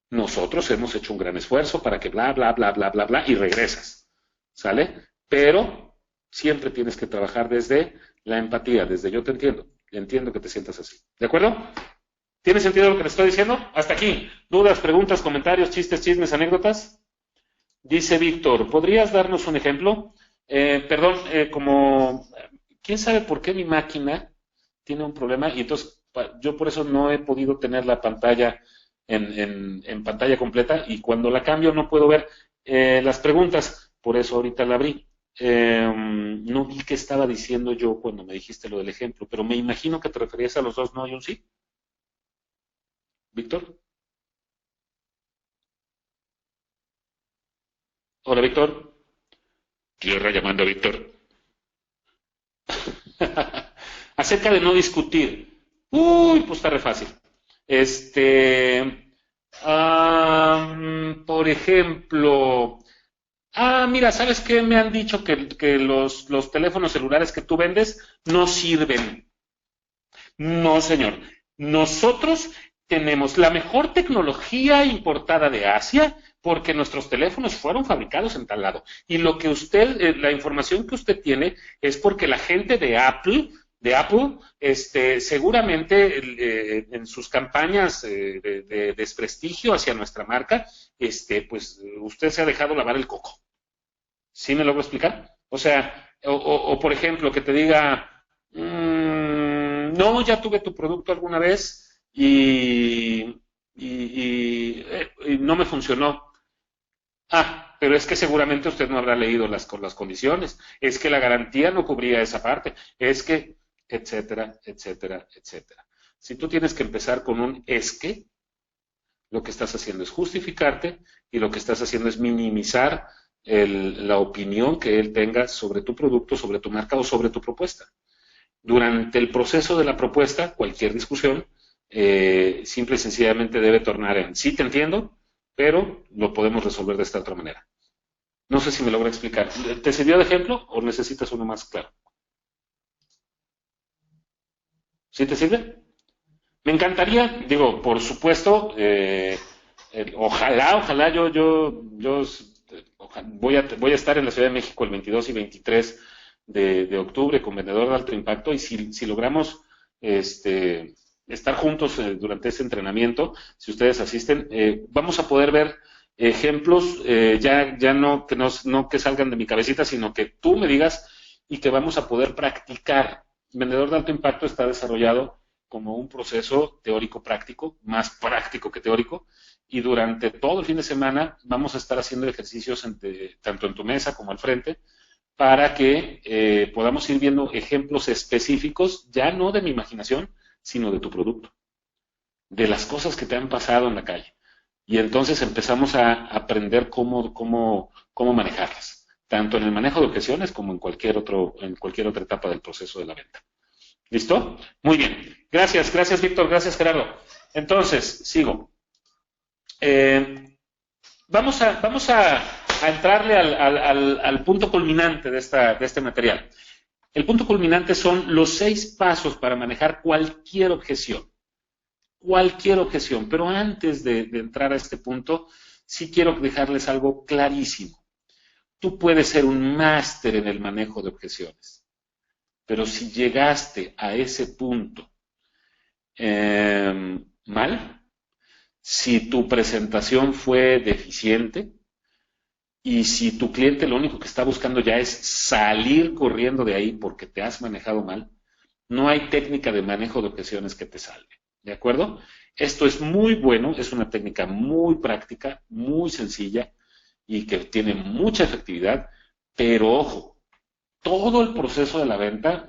Nosotros hemos hecho un gran esfuerzo para que bla, bla, bla, bla, bla, bla, y regresas. ¿Sale? Pero siempre tienes que trabajar desde la empatía, desde yo te entiendo que te sientas así. ¿De acuerdo? ¿Tiene sentido lo que le estoy diciendo? Hasta aquí. ¿Dudas, preguntas, comentarios, chistes, chismes, anécdotas? Dice Víctor, ¿podrías darnos un ejemplo? Perdón, ¿quién sabe por qué mi máquina tiene un problema? Y entonces yo por eso no he podido tener la pantalla en pantalla completa y cuando la cambio no puedo ver las preguntas, por eso ahorita la abrí. No vi qué estaba diciendo yo cuando me dijiste lo del ejemplo, pero me imagino que te referías a los dos no y un sí. Víctor. Hola, Víctor. Tierra llamando a Víctor. Acerca de no discutir. Uy, pues está re fácil. Este, por ejemplo, mira, ¿sabes qué? Me han dicho que los teléfonos celulares que tú vendes no sirven. No, señor. Nosotros tenemos la mejor tecnología importada de Asia porque nuestros teléfonos fueron fabricados en tal lado. Y lo que usted, la información que usted tiene es porque la gente de Apple, seguramente en sus campañas de desprestigio hacia nuestra marca, pues usted se ha dejado lavar el coco. ¿Sí me logro explicar? O sea, o por ejemplo, que te diga, no, ya tuve tu producto alguna vez y no me funcionó. Pero es que seguramente usted no habrá leído las condiciones. Es que la garantía no cubría esa parte. Es que, etcétera, etcétera, etcétera. Si tú tienes que empezar con un es que, lo que estás haciendo es justificarte y lo que estás haciendo es minimizar la opinión que él tenga sobre tu producto, sobre tu marca o sobre tu propuesta. Durante el proceso de la propuesta, cualquier discusión, simple y sencillamente debe tornar en sí te entiendo, pero lo podemos resolver de esta otra manera. No sé si me logra explicar. ¿Te sirvió de ejemplo o necesitas uno más claro? ¿Sí te sirve? Me encantaría, digo, por supuesto, ojalá voy a estar en la Ciudad de México el 22 y 23 de octubre con Vendedor de Alto Impacto y si logramos estar juntos durante ese entrenamiento, si ustedes asisten, vamos a poder ver ejemplos, ya no que salgan de mi cabecita, sino que tú me digas y que vamos a poder practicar. Vendedor de Alto Impacto está desarrollado como un proceso teórico práctico, más práctico que teórico, y durante todo el fin de semana vamos a estar haciendo ejercicios tanto en tu mesa como al frente, para que podamos ir viendo ejemplos específicos, ya no de mi imaginación, sino de tu producto, de las cosas que te han pasado en la calle. Y entonces empezamos a aprender cómo manejarlas, tanto en el manejo de objeciones como en cualquier otra etapa del proceso de la venta. ¿Listo? Muy bien. Gracias Víctor, gracias Gerardo. Entonces, sigo. Vamos a entrarle al punto culminante de este material. El punto culminante son los 6 pasos para manejar cualquier objeción. Cualquier objeción. Pero antes de entrar a este punto, sí quiero dejarles algo clarísimo. Tú puedes ser un máster en el manejo de objeciones. Pero si llegaste a ese punto mal, si tu presentación fue deficiente y si tu cliente lo único que está buscando ya es salir corriendo de ahí porque te has manejado mal, no hay técnica de manejo de objeciones que te salve. ¿De acuerdo? Esto es muy bueno, es una técnica muy práctica, muy sencilla y que tiene mucha efectividad, pero ojo, todo el proceso de la venta,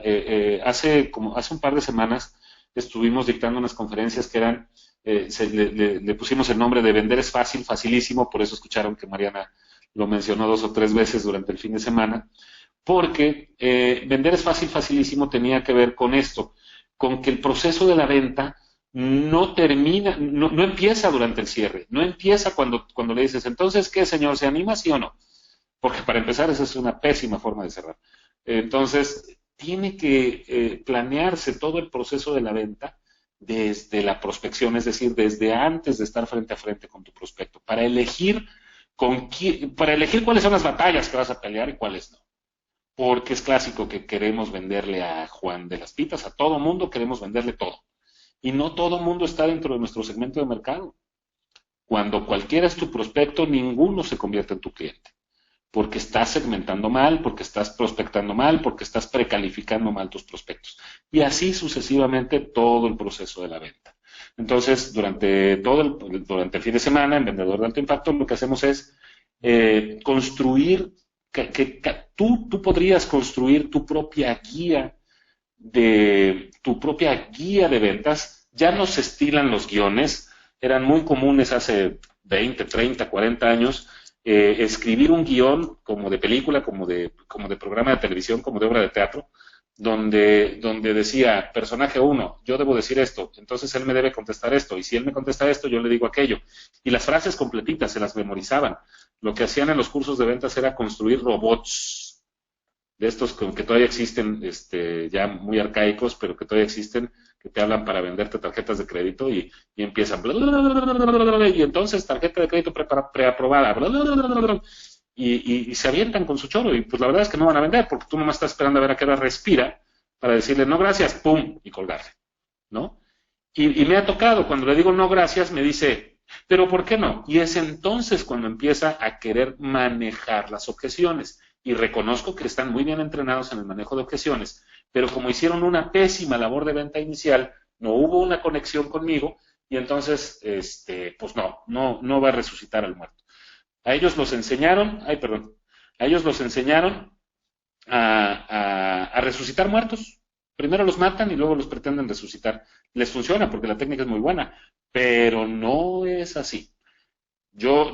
hace un par de semanas estuvimos dictando unas conferencias que eran, le pusimos el nombre de Vender es fácil, facilísimo, por eso escucharon que Mariana lo mencionó 2 o 3 veces durante el fin de semana, porque Vender es fácil, facilísimo tenía que ver con esto, con que el proceso de la venta no termina, no empieza durante el cierre, no empieza cuando le dices, entonces, ¿qué, señor? ¿Se anima, sí o no? Porque para empezar, esa es una pésima forma de cerrar. Entonces, tiene que planearse todo el proceso de la venta desde la prospección, es decir, desde antes de estar frente a frente con tu prospecto, para elegir cuáles son las batallas que vas a pelear y cuáles no. Porque es clásico que queremos venderle a Juan de las Pitas, a todo mundo queremos venderle todo. Y no todo mundo está dentro de nuestro segmento de mercado. Cuando cualquiera es tu prospecto, ninguno se convierte en tu cliente. Porque estás segmentando mal, porque estás prospectando mal, porque estás precalificando mal tus prospectos. Y así sucesivamente todo el proceso de la venta. Entonces, durante el fin de semana, en Vendedor de Alto Impacto, lo que hacemos es construir, tú podrías construir tu propia guía de ventas. Ya no se estilan los guiones, eran muy comunes hace 20, 30, 40 años, escribir un guión como de película, como de programa de televisión, como de obra de teatro, donde decía, personaje uno, yo debo decir esto, entonces él me debe contestar esto, y si él me contesta esto, yo le digo aquello. Y las frases completitas se las memorizaban. Lo que hacían en los cursos de ventas era construir robots de estos que todavía existen, ya muy arcaicos, pero que todavía existen, que te hablan para venderte tarjetas de crédito y empiezan, bla, bla, bla, bla, bla, y entonces tarjeta de crédito preaprobada, bla, bla, bla, bla, bla, y se avientan con su choro, y pues la verdad es que no van a vender, porque tú nomás estás esperando a ver a qué hora respira, para decirle no gracias, pum, y colgarle, ¿no? Y me ha tocado, cuando le digo no gracias, me dice, pero ¿por qué no? Y es entonces cuando empieza a querer manejar las objeciones. Y reconozco que están muy bien entrenados en el manejo de objeciones, pero como hicieron una pésima labor de venta inicial, no hubo una conexión conmigo y entonces, pues no va a resucitar al muerto. A ellos los enseñaron, ay, perdón, a ellos los enseñaron a resucitar muertos. Primero los matan y luego los pretenden resucitar. Les funciona porque la técnica es muy buena, pero no es así. Yo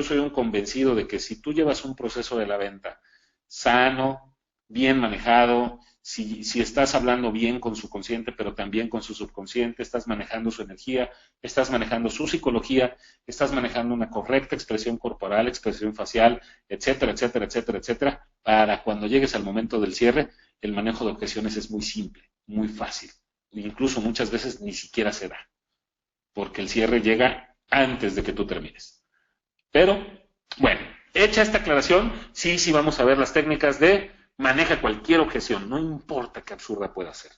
soy un convencido de que si tú llevas un proceso de la venta sano, bien manejado, si estás hablando bien con su consciente, pero también con su subconsciente, estás manejando su energía, estás manejando su psicología, estás manejando una correcta expresión corporal, expresión facial, etcétera, etcétera, etcétera, etcétera, para cuando llegues al momento del cierre, el manejo de objeciones es muy simple, muy fácil. Incluso muchas veces ni siquiera se da, porque el cierre llega antes de que tú termines. Pero, bueno, hecha esta aclaración, sí vamos a ver las técnicas de maneja cualquier objeción, no importa qué absurda pueda ser.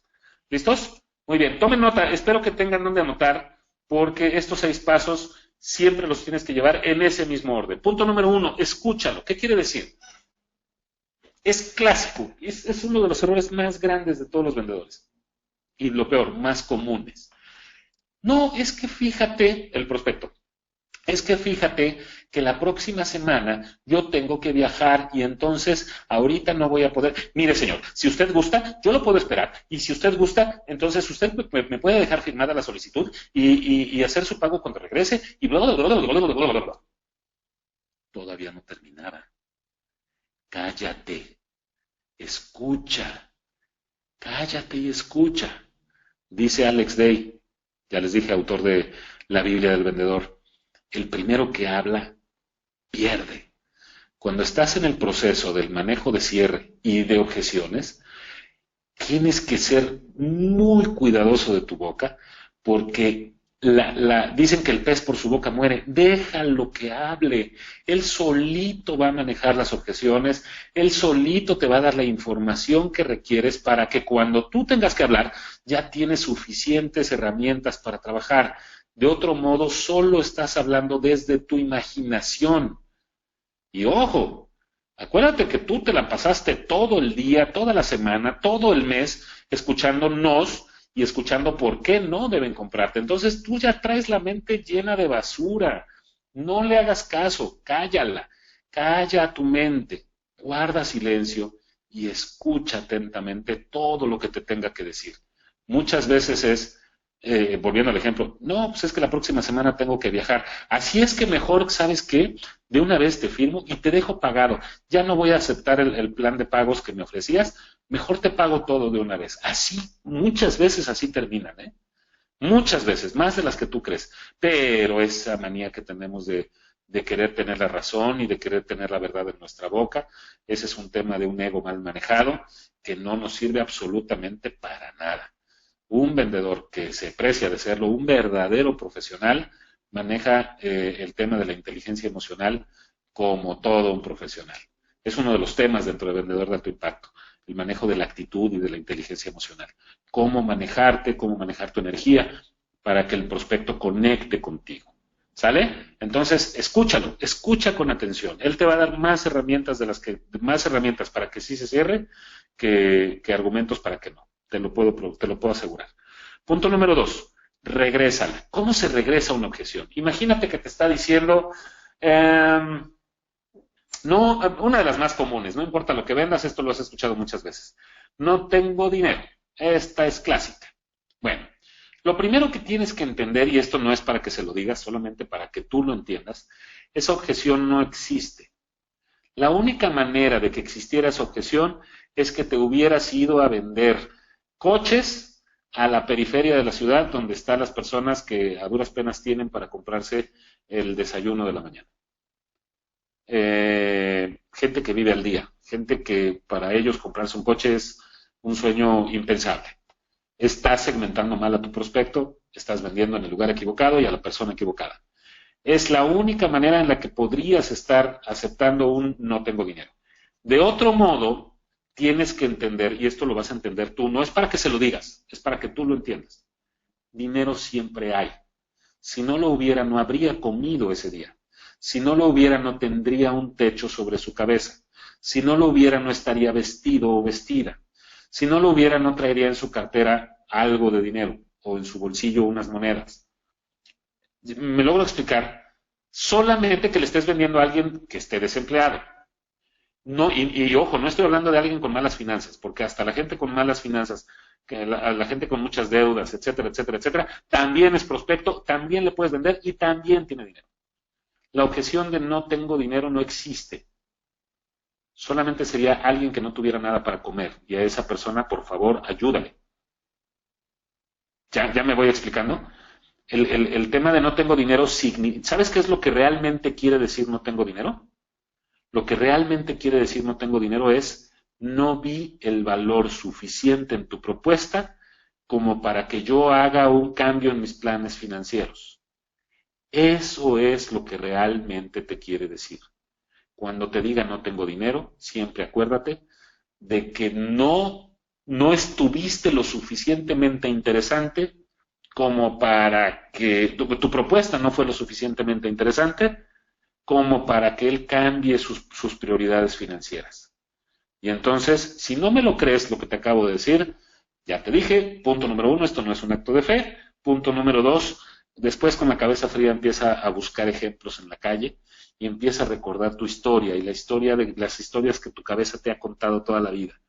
¿Listos? Muy bien, tomen nota, espero que tengan donde anotar, porque estos 6 pasos siempre los tienes que llevar en ese mismo orden. Punto número 1, escúchalo. ¿Qué quiere decir? Es clásico, es uno de los errores más grandes de todos los vendedores. Y lo peor, más comunes. No, es que fíjate, el prospecto, es que fíjate que la próxima semana yo tengo que viajar y entonces ahorita no voy a poder. Mire, señor, si usted gusta, yo lo puedo esperar. Y si usted gusta, entonces usted me puede dejar firmada la solicitud y hacer su pago cuando regrese y bla, bla, bla, bla, bla, bla, bla, bla. Todavía no terminaba. Cállate, escucha, cállate y escucha. Dice Alex Day, ya les dije, autor de La Biblia del Vendedor, el primero que habla pierde. Cuando estás en el proceso del manejo de cierre y de objeciones, tienes que ser muy cuidadoso de tu boca porque dicen que el pez por su boca muere. Déjalo que hable. Él solito va a manejar las objeciones, él solito te va a dar la información que requieres para que cuando tú tengas que hablar ya tienes suficientes herramientas para trabajar. De otro modo, solo estás hablando desde tu imaginación. Y ojo, acuérdate que tú te la pasaste todo el día, toda la semana, todo el mes escuchando nos y escuchando por qué no deben comprarte. Entonces tú ya traes la mente llena de basura. No le hagas caso, cállala, calla tu mente, guarda silencio y escucha atentamente todo lo que te tenga que decir. Muchas veces es, volviendo al ejemplo, no, pues es que la próxima semana tengo que viajar. Así es que mejor, ¿sabes qué? De una vez te firmo y te dejo pagado. Ya no voy a aceptar el plan de pagos que me ofrecías, mejor te pago todo de una vez. Así, muchas veces así terminan, ¿eh? Muchas veces, más de las que tú crees. Pero esa manía que tenemos de querer tener la razón y de querer tener la verdad en nuestra boca, ese es un tema de un ego mal manejado que no nos sirve absolutamente para nada. Un vendedor que se precia de serlo, un verdadero profesional, maneja el tema de la inteligencia emocional como todo un profesional. Es uno de los temas dentro de Vendedor de Alto Impacto, el manejo de la actitud y de la inteligencia emocional. Cómo manejarte, cómo manejar tu energía para que el prospecto conecte contigo. ¿Sale? Entonces, escúchalo, escucha con atención. Él te va a dar más herramientas más herramientas para que sí se cierre que argumentos para que no. Te lo puedo asegurar. Punto número 2, regrésala. ¿Cómo se regresa una objeción? Imagínate que te está diciendo, no, una de las más comunes, no importa lo que vendas, esto lo has escuchado muchas veces. No tengo dinero. Esta es clásica. Bueno, Lo primero que tienes que entender, y esto no es para que se lo digas, solamente para que tú lo entiendas, esa objeción no existe. La única manera de que existiera esa objeción es que te hubieras ido a vender coches a la periferia de la ciudad donde están las personas que a duras penas tienen para comprarse el desayuno de la mañana. Gente que vive al día, gente que para ellos comprarse un coche es un sueño impensable. Estás segmentando mal a tu prospecto, estás vendiendo en el lugar equivocado y a la persona equivocada. Es la única manera en la que podrías estar aceptando un no tengo dinero. De otro modo, tienes que entender, y esto lo vas a entender tú, no es para que se lo digas, es para que tú lo entiendas. Dinero siempre hay. Si no lo hubiera, no habría comido ese día. Si no lo hubiera, no tendría un techo sobre su cabeza. Si no lo hubiera, no estaría vestido o vestida. Si no lo hubiera, no traería en su cartera algo de dinero o en su bolsillo unas monedas. ¿Me logro explicar? Solamente que le estés vendiendo a alguien que esté desempleado. No, y ojo, no estoy hablando de alguien con malas finanzas, porque hasta la gente con malas finanzas, que la gente con muchas deudas, etcétera, etcétera, etcétera, también es prospecto, también le puedes vender y también tiene dinero. La objeción de no tengo dinero no existe. Solamente sería alguien que no tuviera nada para comer y a esa persona, por favor, ayúdale. ¿Ya me voy explicando? El tema de no tengo dinero, ¿sabes qué es lo que realmente quiere decir no tengo dinero? Lo que realmente quiere decir no tengo dinero es no vi el valor suficiente en tu propuesta como para que yo haga un cambio en mis planes financieros. Eso es lo que realmente te quiere decir. Cuando te diga no tengo dinero, siempre acuérdate de que no estuviste lo suficientemente interesante como para que tu propuesta no fue lo suficientemente interesante como para que él cambie sus prioridades financieras. Y entonces, si no me lo crees lo que te acabo de decir, ya te dije, punto número 1, esto no es un acto de fe. Punto número 2, después con la cabeza fría empieza a buscar ejemplos en la calle y empieza a recordar tu historia y la historia de las historias que tu cabeza te ha contado toda la vida.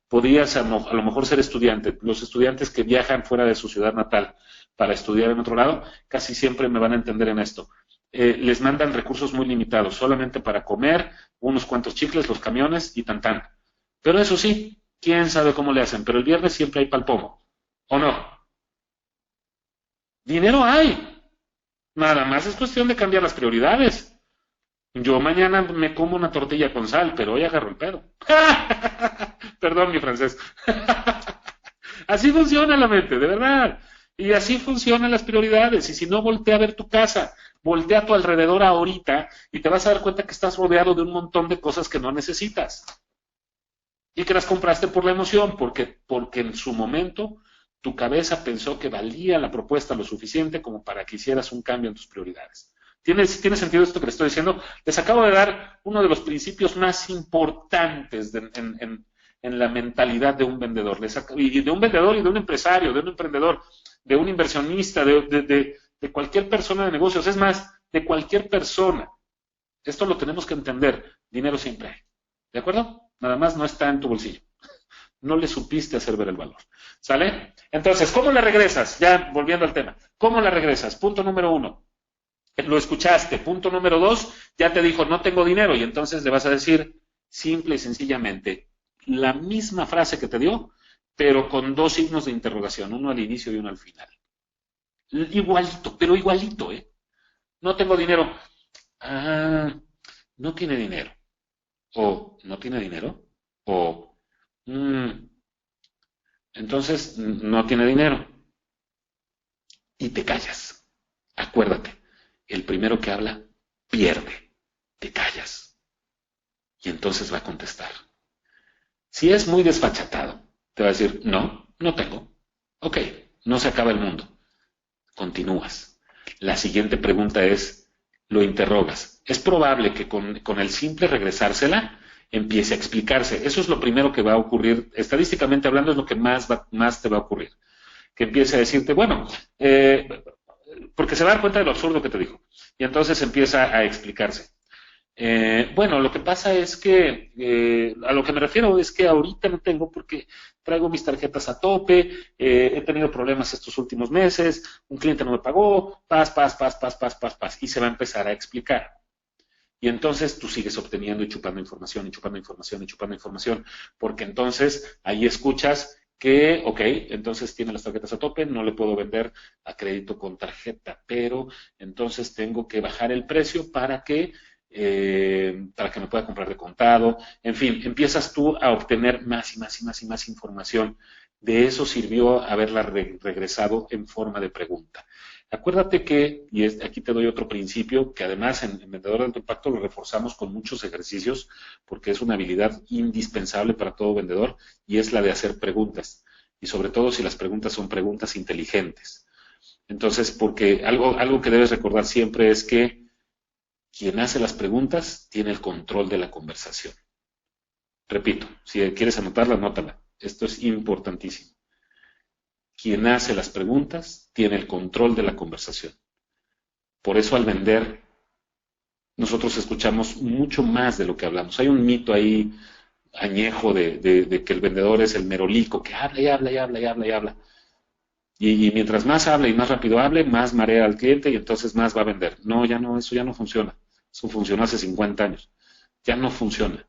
Podrías a lo mejor ser estudiante. Los estudiantes que viajan fuera de su ciudad natal para estudiar en otro lado, casi siempre me van a entender en esto. Les mandan recursos muy limitados, solamente para comer, unos cuantos chicles, los camiones y tan. Pero eso sí, quién sabe cómo le hacen, pero el viernes siempre hay palpomo, ¿o no? Dinero hay, nada más es cuestión de cambiar las prioridades. Yo mañana me como una tortilla con sal, pero hoy agarro el pedo. Perdón mi francés. Así funciona la mente, de verdad. Y así funcionan las prioridades. Y si no, voltea a ver tu casa, voltea a tu alrededor ahorita y te vas a dar cuenta que estás rodeado de un montón de cosas que no necesitas. Y que las compraste por la emoción, porque en su momento tu cabeza pensó que valía la propuesta lo suficiente como para que hicieras un cambio en tus prioridades. ¿Tiene sentido esto que les estoy diciendo? Les acabo de dar uno de los principios más importantes en la mentalidad de un vendedor. Y de un vendedor y de un empresario, de un emprendedor, de un inversionista, de cualquier persona de negocios. Es más, de cualquier persona. Esto lo tenemos que entender. Dinero siempre hay. ¿De acuerdo? Nada más no está en tu bolsillo. No le supiste hacer ver el valor. ¿Sale? Entonces, ¿cómo la regresas? Ya volviendo al tema. ¿Cómo la regresas? Punto número 1. Lo escuchaste. Punto número 2, ya te dijo, no tengo dinero. Y entonces le vas a decir, simple y sencillamente, la misma frase que te dio, pero con 2 signos de interrogación, uno al inicio y uno al final. Igualito, pero igualito, ¿eh? No tengo dinero. Ah, no tiene dinero. O, ¿no tiene dinero? O, entonces, no tiene dinero. Y te callas. Acuérdate. El primero que habla, pierde. Te callas. Y entonces va a contestar. Si es muy desfachatado, te va a decir, no tengo. Ok, no se acaba el mundo. Continúas. La siguiente pregunta es, lo interrogas. Es probable que con el simple regresársela empiece a explicarse. Eso es lo primero que va a ocurrir. Estadísticamente hablando es lo que más te va a ocurrir. Que empiece a decirte, bueno, porque se va a dar cuenta de lo absurdo que te dijo. Y entonces empieza a explicarse. Bueno, lo que pasa es que, a lo que me refiero es que ahorita no tengo porque traigo mis tarjetas a tope, he tenido problemas estos últimos meses, un cliente no me pagó, paz, y se va a empezar a explicar. Y entonces tú sigues obteniendo y chupando información, y chupando información, y chupando información, porque entonces ahí escuchas que, ok, entonces tiene las tarjetas a tope, no le puedo vender a crédito con tarjeta, pero entonces tengo que bajar el precio para que me pueda comprar de contado. En fin, empiezas tú a obtener más y más y más y más información. De eso sirvió haberla regresado en forma de pregunta. Acuérdate que, aquí te doy otro principio, que además en Vendedor de Alto Impacto lo reforzamos con muchos ejercicios, porque es una habilidad indispensable para todo vendedor, y es la de hacer preguntas. Y sobre todo si las preguntas son preguntas inteligentes. Entonces, porque algo que debes recordar siempre es que quien hace las preguntas tiene el control de la conversación. Repito, si quieres anotarla, anótala. Esto es importantísimo. Quien hace las preguntas tiene el control de la conversación. Por eso al vender, nosotros escuchamos mucho más de lo que hablamos. Hay un mito ahí añejo de que el vendedor es el merolico, que habla y habla y habla y habla y habla. Y mientras más hable y más rápido hable, más marea al cliente y entonces más va a vender. No, ya no, eso ya no funciona. Eso funcionó hace 50 años. Ya no funciona.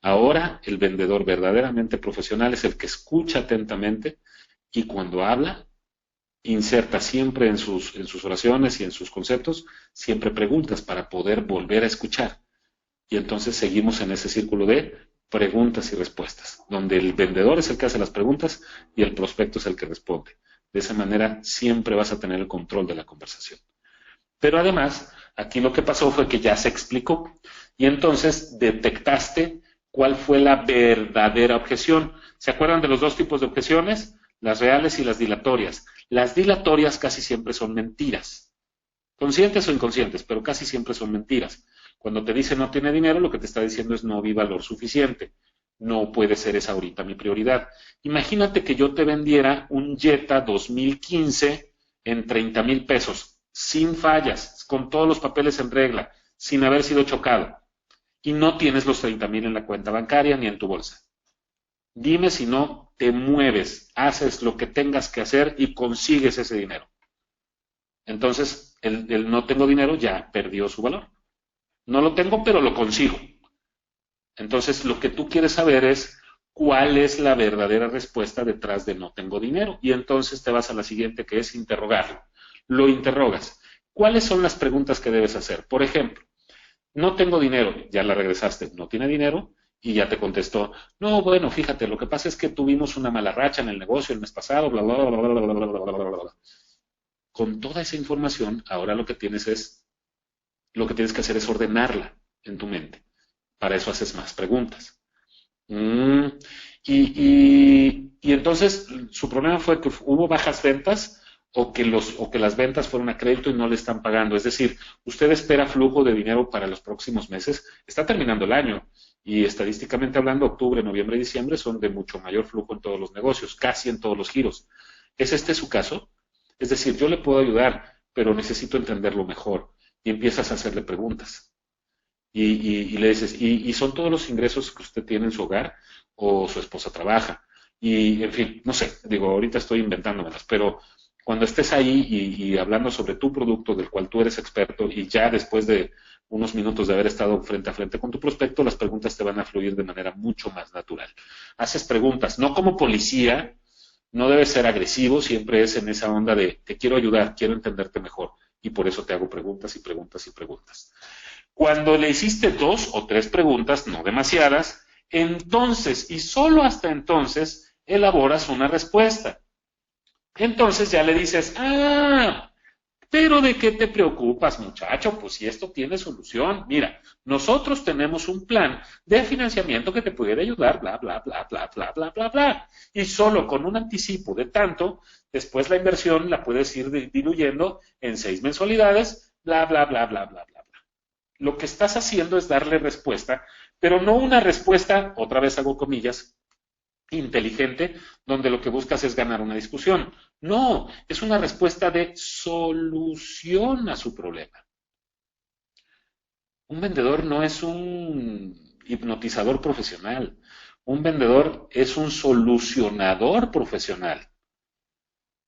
Ahora el vendedor verdaderamente profesional es el que escucha atentamente y cuando habla, inserta siempre en sus oraciones y en sus conceptos, siempre preguntas para poder volver a escuchar. Y entonces seguimos en ese círculo de preguntas y respuestas, donde el vendedor es el que hace las preguntas y el prospecto es el que responde. De esa manera siempre vas a tener el control de la conversación. Pero además, aquí lo que pasó fue que ya se explicó y entonces detectaste cuál fue la verdadera objeción. ¿Se acuerdan de los dos tipos de objeciones? Las reales y las dilatorias. Las dilatorias casi siempre son mentiras, conscientes o inconscientes, pero casi siempre son mentiras. Cuando te dice no tiene dinero, lo que te está diciendo es no vi valor suficiente. No puede ser esa ahorita mi prioridad. Imagínate que yo te vendiera un Jetta 2015 en 30,000 pesos, sin fallas, con todos los papeles en regla, sin haber sido chocado. Y no tienes los 30,000 en la cuenta bancaria ni en tu bolsa. Dime si no te mueves, haces lo que tengas que hacer y consigues ese dinero. Entonces, el no tengo dinero ya perdió su valor. No lo tengo, pero lo consigo. Entonces, lo que tú quieres saber es cuál es la verdadera respuesta detrás de no tengo dinero. Y entonces te vas a la siguiente, que es interrogarlo. Lo interrogas. ¿Cuáles son las preguntas que debes hacer? Por ejemplo, no tengo dinero, ya la regresaste, no tiene dinero, y ya te contestó, no, bueno, fíjate, lo que pasa es que tuvimos una mala racha en el negocio el mes pasado, bla, bla, bla, bla, bla, bla, bla, bla, bla, bla. Con toda esa información, ahora lo que tienes que hacer es ordenarla en tu mente. Para eso haces más preguntas. Mm, y entonces su problema fue que hubo bajas ventas o que las ventas fueron a crédito y no le están pagando. Es decir, usted espera flujo de dinero para los próximos meses. Está terminando el año y estadísticamente hablando, octubre, noviembre y diciembre son de mucho mayor flujo en todos los negocios, casi en todos los giros. ¿Es este su caso? Es decir, yo le puedo ayudar, pero necesito entenderlo mejor. Y empiezas a hacerle preguntas. Y le dices, ¿y son todos los ingresos que usted tiene en su hogar o su esposa trabaja? Y, en fin, no sé, digo, ahorita estoy inventándomelas, pero cuando estés ahí y hablando sobre tu producto del cual tú eres experto y ya después de unos minutos de haber estado frente a frente con tu prospecto, las preguntas te van a fluir de manera mucho más natural. Haces preguntas, no como policía, no debes ser agresivo, siempre es en esa onda de te quiero ayudar, quiero entenderte mejor y por eso te hago preguntas y preguntas y preguntas. Cuando le hiciste 2 o 3 preguntas, no demasiadas, entonces y solo hasta entonces elaboras una respuesta. Entonces ya le dices, pero ¿de qué te preocupas, muchacho? Pues si esto tiene solución. Mira, nosotros tenemos un plan de financiamiento que te puede ayudar, bla, bla, bla, bla, bla, bla, bla, bla. Y solo con un anticipo de tanto, después la inversión la puedes ir diluyendo en 6 mensualidades, bla, bla, bla, bla, bla, bla. Lo que estás haciendo es darle respuesta, pero no una respuesta, otra vez hago comillas, inteligente, donde lo que buscas es ganar una discusión. No, es una respuesta de solución a su problema. Un vendedor no es un hipnotizador profesional. Un vendedor es un solucionador profesional.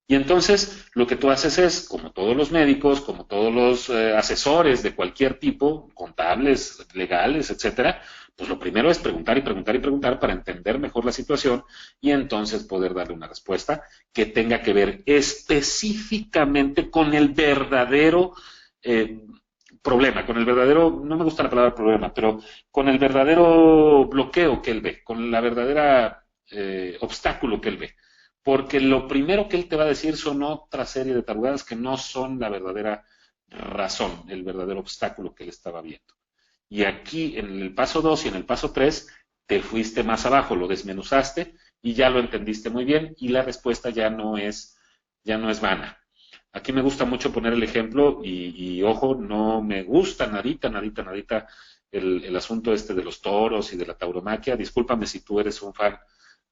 Y entonces lo que tú haces es, como todos los médicos, como todos los asesores de cualquier tipo, contables, legales, etcétera, pues lo primero es preguntar y preguntar y preguntar para entender mejor la situación y entonces poder darle una respuesta que tenga que ver específicamente con el verdadero eh, problema, con el verdadero, no me gusta la palabra problema, pero con el verdadero bloqueo que él ve, con la verdadera obstáculo que él ve. Porque lo primero que él te va a decir son otra serie de tarugadas que no son la verdadera razón, el verdadero obstáculo que él estaba viendo. Y aquí en el paso 2 y en el paso 3 te fuiste más abajo, lo desmenuzaste y ya lo entendiste muy bien y la respuesta ya no es vana. Aquí me gusta mucho poner el ejemplo y ojo, no me gusta nadita, nadita, nadita el asunto este de los toros y de la tauromaquia. Discúlpame si tú eres un fan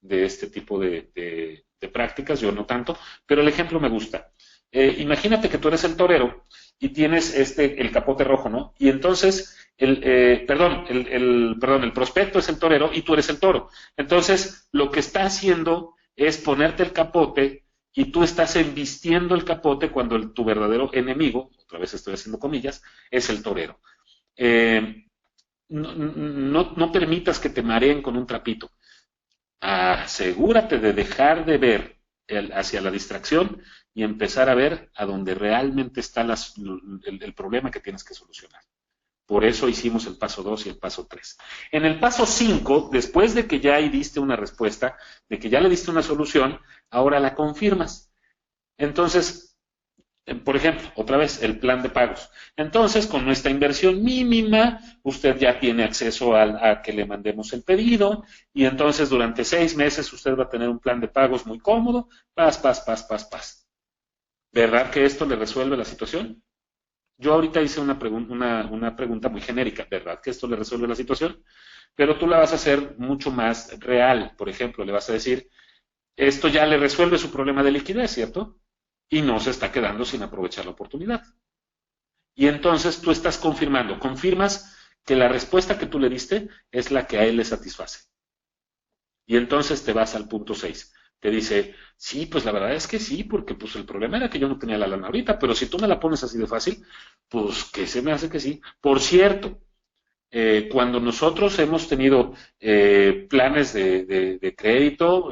de este tipo de prácticas, yo no tanto, pero el ejemplo me gusta. Imagínate que tú eres el torero y tienes el capote rojo, ¿no? Y entonces, el prospecto es el torero y tú eres el toro. Entonces, lo que está haciendo es ponerte el capote y tú estás embistiendo el capote cuando tu verdadero enemigo, otra vez estoy haciendo comillas, es el torero. No permitas que te mareen con un trapito. Asegúrate de dejar de ver hacia la distracción y empezar a ver a donde realmente está el problema que tienes que solucionar. Por eso hicimos el paso 2 y el paso 3. En el paso 5, después de que ya diste una respuesta, de que ya le diste una solución, ahora la confirmas. Entonces, por ejemplo, otra vez, el plan de pagos. Entonces, con nuestra inversión mínima, usted ya tiene acceso a que le mandemos el pedido y entonces durante 6 meses usted va a tener un plan de pagos muy cómodo, paz, paz, paz, paz, paz. ¿Verdad que esto le resuelve la situación? Yo ahorita hice una pregunta muy genérica, ¿verdad que esto le resuelve la situación? Pero tú la vas a hacer mucho más real. Por ejemplo, le vas a decir, esto ya le resuelve su problema de liquidez, ¿cierto? Y no se está quedando sin aprovechar la oportunidad. Y entonces tú estás confirmas que la respuesta que tú le diste es la que a él le satisface. Y entonces te vas al punto 6. Te dice, sí, pues la verdad es que sí, porque pues el problema era que yo no tenía la lana ahorita, pero si tú me la pones así de fácil, pues que se me hace que sí. Por cierto, cuando nosotros hemos tenido planes de crédito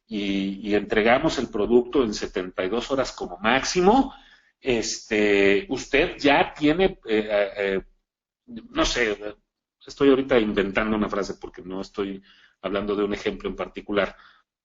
y entregamos el producto en 72 horas como máximo, usted ya tiene, no sé, estoy ahorita inventando una frase porque no estoy hablando de un ejemplo en particular.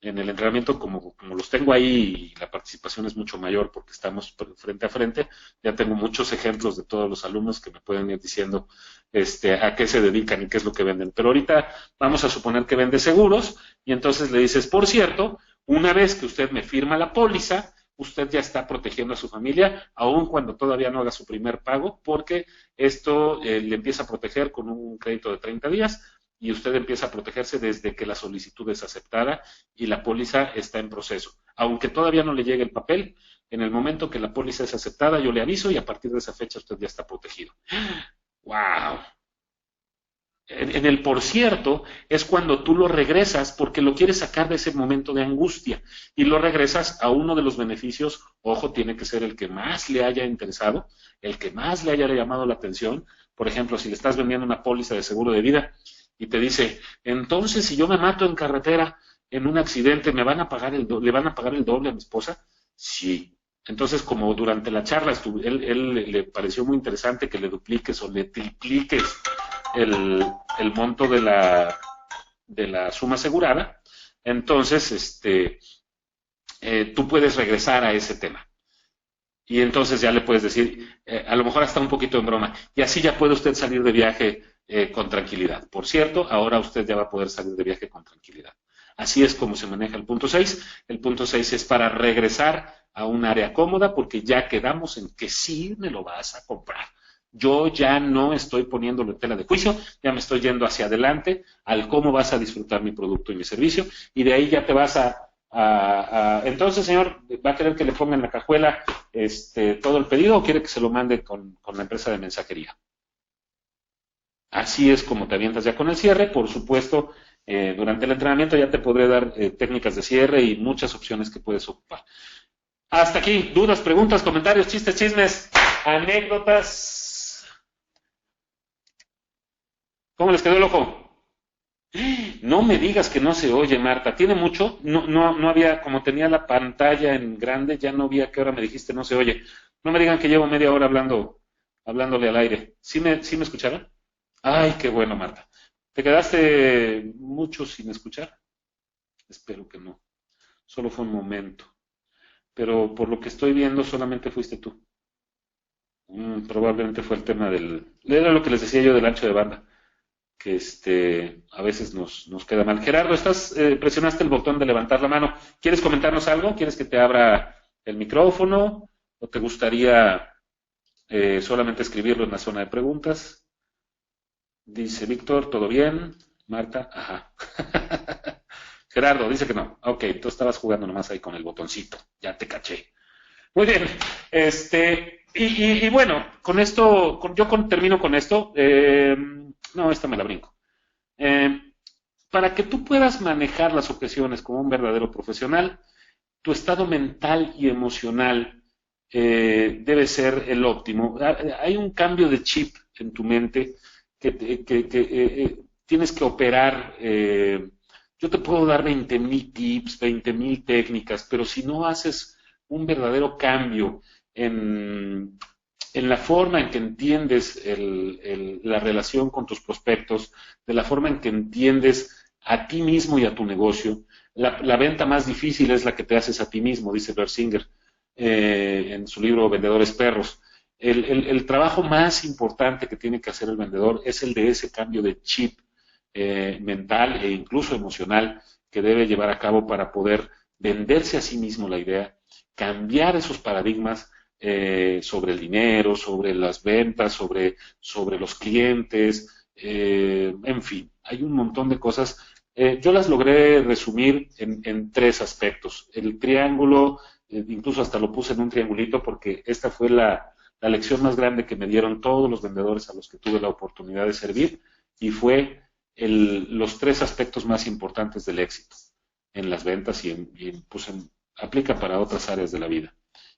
En el entrenamiento, como los tengo ahí y la participación es mucho mayor porque estamos frente a frente, ya tengo muchos ejemplos de todos los alumnos que me pueden ir diciendo a qué se dedican y qué es lo que venden. Pero ahorita vamos a suponer que vende seguros y entonces le dices, por cierto, una vez que usted me firma la póliza, usted ya está protegiendo a su familia, aun cuando todavía no haga su primer pago, porque esto le empieza a proteger con un crédito de 30 días y usted empieza a protegerse desde que la solicitud es aceptada y la póliza está en proceso. Aunque todavía no le llegue el papel, en el momento que la póliza es aceptada, yo le aviso y a partir de esa fecha usted ya está protegido. ¡Wow! En el por cierto es cuando tú lo regresas porque lo quieres sacar de ese momento de angustia y lo regresas a uno de los beneficios, ojo, tiene que ser el que más le haya interesado, el que más le haya llamado la atención. Por ejemplo, si le estás vendiendo una póliza de seguro de vida y te dice, entonces si yo me mato en carretera en un accidente, ¿me van a pagar le van a pagar el doble a mi esposa? Sí. Entonces, como durante la charla él le pareció muy interesante que le dupliques o le tripliques el monto de la suma asegurada, entonces tú puedes regresar a ese tema. Y entonces ya le puedes decir, a lo mejor hasta un poquito en broma, y así ya puede usted salir de viaje con tranquilidad. Por cierto, ahora usted ya va a poder salir de viaje con tranquilidad. Así es como se maneja el punto 6. El punto 6 es para regresar a un área cómoda porque ya quedamos en que sí me lo vas a comprar. Yo ya no estoy poniéndolo en tela de juicio, ya me estoy yendo hacia adelante al cómo vas a disfrutar mi producto y mi servicio, y de ahí ya te vas entonces, señor, ¿va a querer que le ponga en la cajuela todo el pedido o quiere que se lo mande con la empresa de mensajería? Así es como te avientas ya con el cierre. Por supuesto, Durante el entrenamiento ya te podré dar técnicas de cierre y muchas opciones que puedes ocupar. Hasta aquí, dudas, preguntas, comentarios, chistes, chismes, anécdotas. ¿Cómo les quedó el ojo? No me digas que no se oye, Marta. ¿Tiene mucho? No había, como tenía la pantalla en grande, ya no vi a qué hora me dijiste no se oye. No me digan que llevo media hora hablándole al aire. ¿Sí me escucharon? Ay, qué bueno, Marta. ¿Te quedaste mucho sin escuchar? Espero que no. Solo fue un momento. Pero por lo que estoy viendo, solamente fuiste tú. Probablemente fue el tema del... Era lo que les decía yo del ancho de banda, que a veces nos queda mal. Gerardo, presionaste el botón de levantar la mano. ¿Quieres comentarnos algo? ¿Quieres que te abra el micrófono? ¿O te gustaría solamente escribirlo en la zona de preguntas? Dice Víctor, ¿todo bien? Marta, ajá. Gerardo, dice que no. Ok, tú estabas jugando nomás ahí con el botoncito. Ya te caché. Muy bien. Y bueno, con esto, termino con esto. No, esta me la brinco. Eh, para que tú puedas manejar las objeciones como un verdadero profesional, tu estado mental y emocional debe ser el óptimo. Hay un cambio de chip en tu mente que tienes que operar. Yo te puedo dar 20,000 tips, 20,000 técnicas, pero si no haces un verdadero cambio en, en la forma en que entiendes la relación con tus prospectos, de la forma en que entiendes a ti mismo y a tu negocio, la venta más difícil es la que te haces a ti mismo, dice Bert Singer en su libro Vendedores Perros. El trabajo más importante que tiene que hacer el vendedor es el de ese cambio de chip mental e incluso emocional que debe llevar a cabo para poder venderse a sí mismo la idea, cambiar esos paradigmas sobre el dinero, sobre las ventas, sobre los clientes, en fin, hay un montón de cosas. Yo las logré resumir en tres aspectos. El triángulo, incluso hasta lo puse en un triangulito porque esta fue la lección más grande que me dieron todos los vendedores a los que tuve la oportunidad de servir y fue los tres aspectos más importantes del éxito en las ventas aplica para otras áreas de la vida.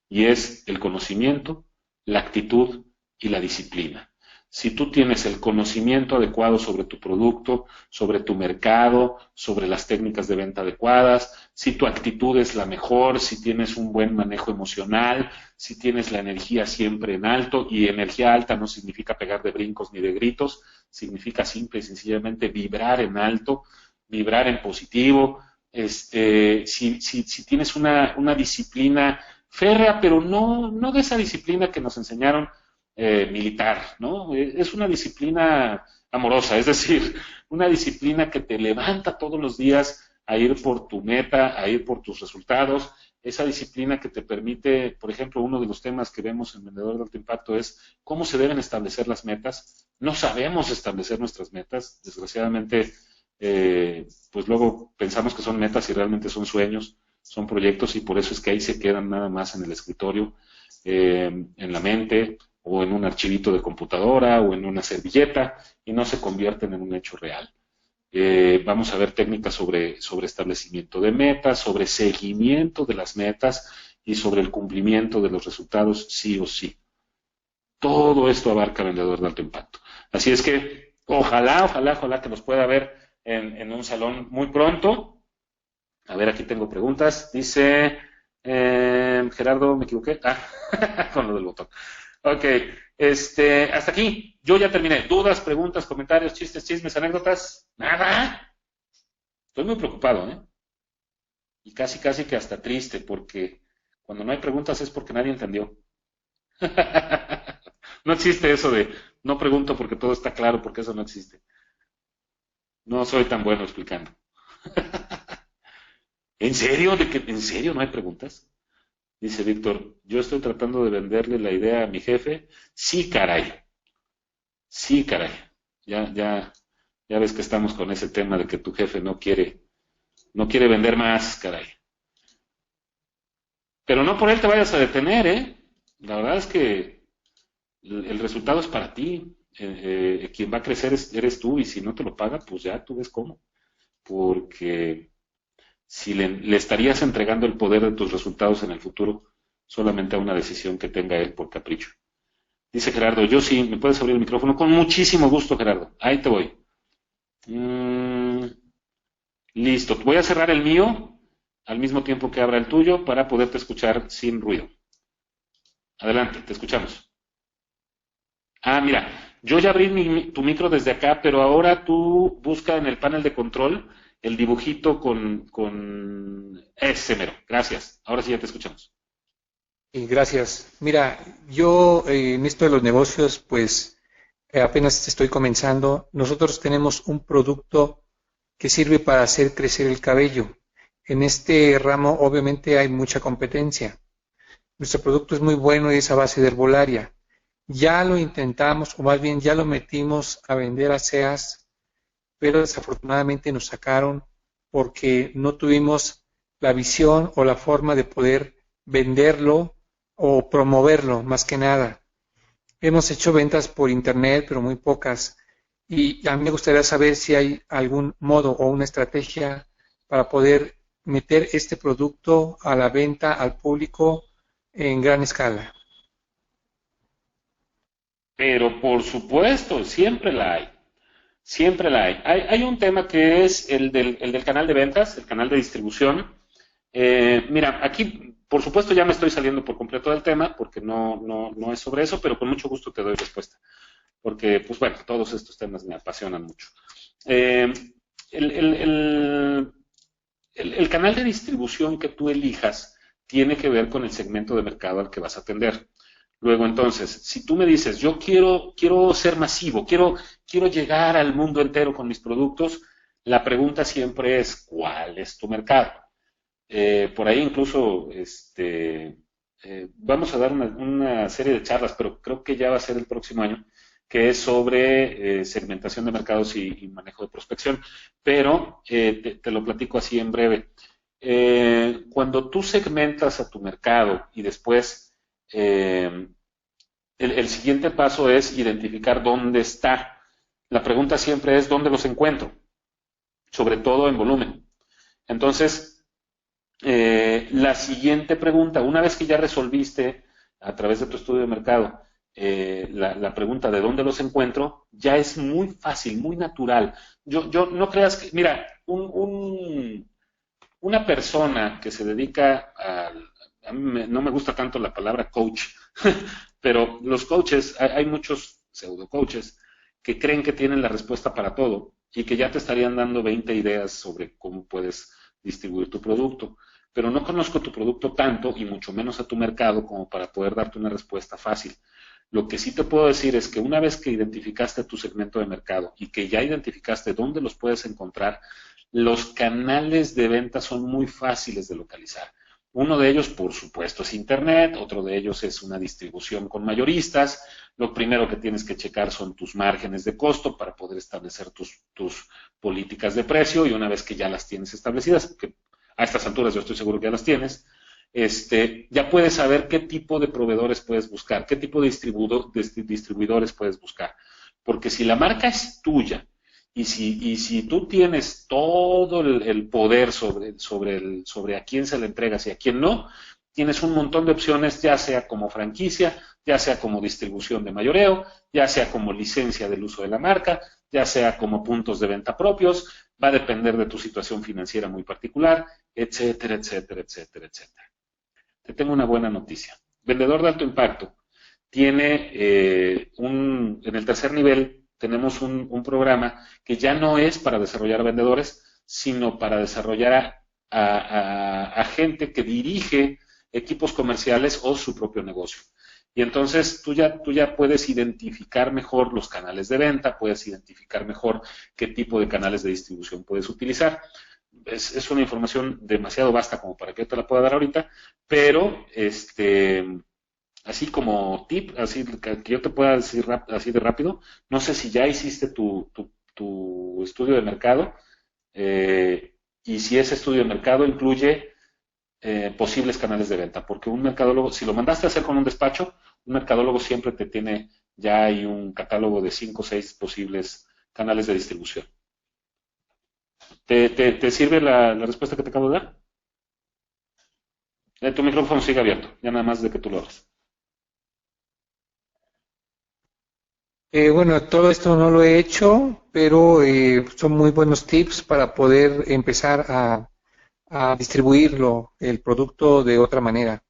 Y es el conocimiento, la actitud y la disciplina. Si tú tienes el conocimiento adecuado sobre tu producto, sobre tu mercado, sobre las técnicas de venta adecuadas, si tu actitud es la mejor, si tienes un buen manejo emocional, si tienes la energía siempre en alto, y energía alta no significa pegar de brincos ni de gritos, significa simple y sencillamente vibrar en alto, vibrar en positivo. Si tienes una disciplina férrea, pero no de esa disciplina que nos enseñaron militar, ¿no? Es una disciplina amorosa, es decir, una disciplina que te levanta todos los días a ir por tu meta, a ir por tus resultados, esa disciplina que te permite, por ejemplo, uno de los temas que vemos en Vendedor de Alto Impacto es cómo se deben establecer las metas. No sabemos establecer nuestras metas, desgraciadamente, pues luego pensamos que son metas y realmente son sueños, son proyectos y por eso es que ahí se quedan nada más en el escritorio, en la mente o en un archivito de computadora o en una servilleta y no se convierten en un hecho real. Vamos a ver técnicas sobre establecimiento de metas, sobre seguimiento de las metas y sobre el cumplimiento de los resultados sí o sí. Todo esto abarca Vendedor de Alto Impacto. Así es que ojalá que los pueda ver en un salón muy pronto. A ver, aquí tengo preguntas. Dice Gerardo, ¿me equivoqué? Con lo del botón. Ok, hasta aquí. Yo ya terminé. ¿Dudas, preguntas, comentarios, chistes, chismes, anécdotas? Nada. Estoy muy preocupado, ¿eh? Y casi que hasta triste, porque cuando no hay preguntas es porque nadie entendió. No existe eso de no pregunto porque todo está claro, porque eso no existe. No soy tan bueno explicando. ¿En serio? ¿En serio no hay preguntas? Dice Víctor, yo estoy tratando de venderle la idea a mi jefe. Sí, caray. Sí, caray. Ya ves que estamos con ese tema de que tu jefe no quiere vender más, caray. Pero no por él te vayas a detener, ¿eh? La verdad es que el resultado es para ti. Quien va a crecer eres tú y si no te lo paga, pues ya tú ves cómo. porque si le estarías entregando el poder de tus resultados en el futuro solamente a una decisión que tenga él por capricho. Dice Gerardo, yo sí, ¿me puedes abrir el micrófono? Con muchísimo gusto, Gerardo. Ahí te voy. Mm, listo. Voy a cerrar el mío al mismo tiempo que abra el tuyo para poderte escuchar sin ruido. Adelante, te escuchamos. Ah, mira, yo ya abrí tu micro desde acá, pero ahora tú busca en el panel de control el dibujito con ese mero. Gracias. Ahora sí ya te escuchamos. Y gracias. Mira, yo en esto de los negocios, pues apenas estoy comenzando. Nosotros tenemos un producto que sirve para hacer crecer el cabello. En este ramo, obviamente, hay mucha competencia. Nuestro producto es muy bueno y es a base de herbolaria. Ya lo intentamos, o más bien ya lo metimos a vender a SEAS, pero desafortunadamente nos sacaron porque no tuvimos la visión o la forma de poder venderlo o promoverlo, más que nada. Hemos hecho ventas por internet, pero muy pocas. Y a mí me gustaría saber si hay algún modo o una estrategia para poder meter este producto a la venta al público en gran escala. Pero por supuesto, siempre la hay. Siempre la hay. Hay un tema que es el del canal de ventas, el canal de distribución. Mira, aquí, por supuesto, ya me estoy saliendo por completo del tema, porque no es sobre eso, pero con mucho gusto te doy respuesta. Porque, pues bueno, todos estos temas me apasionan mucho. Eh, el, el- el- el canal de distribución que tú elijas tiene que ver con el segmento de mercado al que vas a atender. Luego, entonces, si tú me dices, yo quiero ser masivo, quiero llegar al mundo entero con mis productos, la pregunta siempre es, ¿cuál es tu mercado? Por ahí incluso vamos a dar una serie de charlas, pero creo que ya va a ser el próximo año, que es sobre segmentación de mercados y manejo de prospección. Pero te lo platico así en breve. Cuando tú segmentas a tu mercado y después el siguiente paso es identificar dónde está. La pregunta siempre es dónde los encuentro, sobre todo en volumen. Entonces, la siguiente pregunta, una vez que ya resolviste a través de tu estudio de mercado la pregunta de dónde los encuentro, ya es muy fácil, muy natural. Yo no creas que, mira, una persona que se dedica a mí no me gusta tanto la palabra coach, pero los coaches, hay muchos pseudo coaches que creen que tienen la respuesta para todo y que ya te estarían dando 20 ideas sobre cómo puedes distribuir tu producto. Pero no conozco tu producto tanto y mucho menos a tu mercado como para poder darte una respuesta fácil. Lo que sí te puedo decir es que una vez que identificaste tu segmento de mercado y que ya identificaste dónde los puedes encontrar, los canales de venta son muy fáciles de localizar. Uno de ellos, por supuesto, es Internet, otro de ellos es una distribución con mayoristas. Lo primero que tienes que checar son tus márgenes de costo para poder establecer tus políticas de precio y una vez que ya las tienes establecidas, que a estas alturas yo estoy seguro que ya las tienes, ya puedes saber qué tipo de proveedores puedes buscar, qué tipo de distribuidores puedes buscar. Porque si la marca es tuya y si tú tienes todo el poder sobre a quién se le entregas y a quién no, tienes un montón de opciones, ya sea como franquicia, ya sea como distribución de mayoreo, ya sea como licencia del uso de la marca, ya sea como puntos de venta propios, va a depender de tu situación financiera muy particular, etcétera, etcétera, etcétera, etcétera. Te tengo una buena noticia. Vendedor de alto impacto tiene en el tercer nivel tenemos un programa que ya no es para desarrollar vendedores, sino para desarrollar a gente que dirige equipos comerciales o su propio negocio. Y entonces tú ya puedes identificar mejor los canales de venta, puedes identificar mejor qué tipo de canales de distribución puedes utilizar. Es una información demasiado vasta como para que yo te la pueda dar ahorita, pero así como tip, así que yo te pueda decir así de rápido, no sé si ya hiciste tu estudio de mercado y si ese estudio de mercado incluye posibles canales de venta, porque un mercadólogo, si lo mandaste a hacer con un despacho, un mercadólogo siempre te tiene ya hay un catálogo de 5 o 6 posibles canales de distribución. ¿Te sirve la respuesta que te acabo de dar? Tu micrófono sigue abierto, ya nada más de que tú lo hagas. Bueno, todo esto no lo he hecho, pero son muy buenos tips para poder empezar a distribuirlo, el producto de otra manera.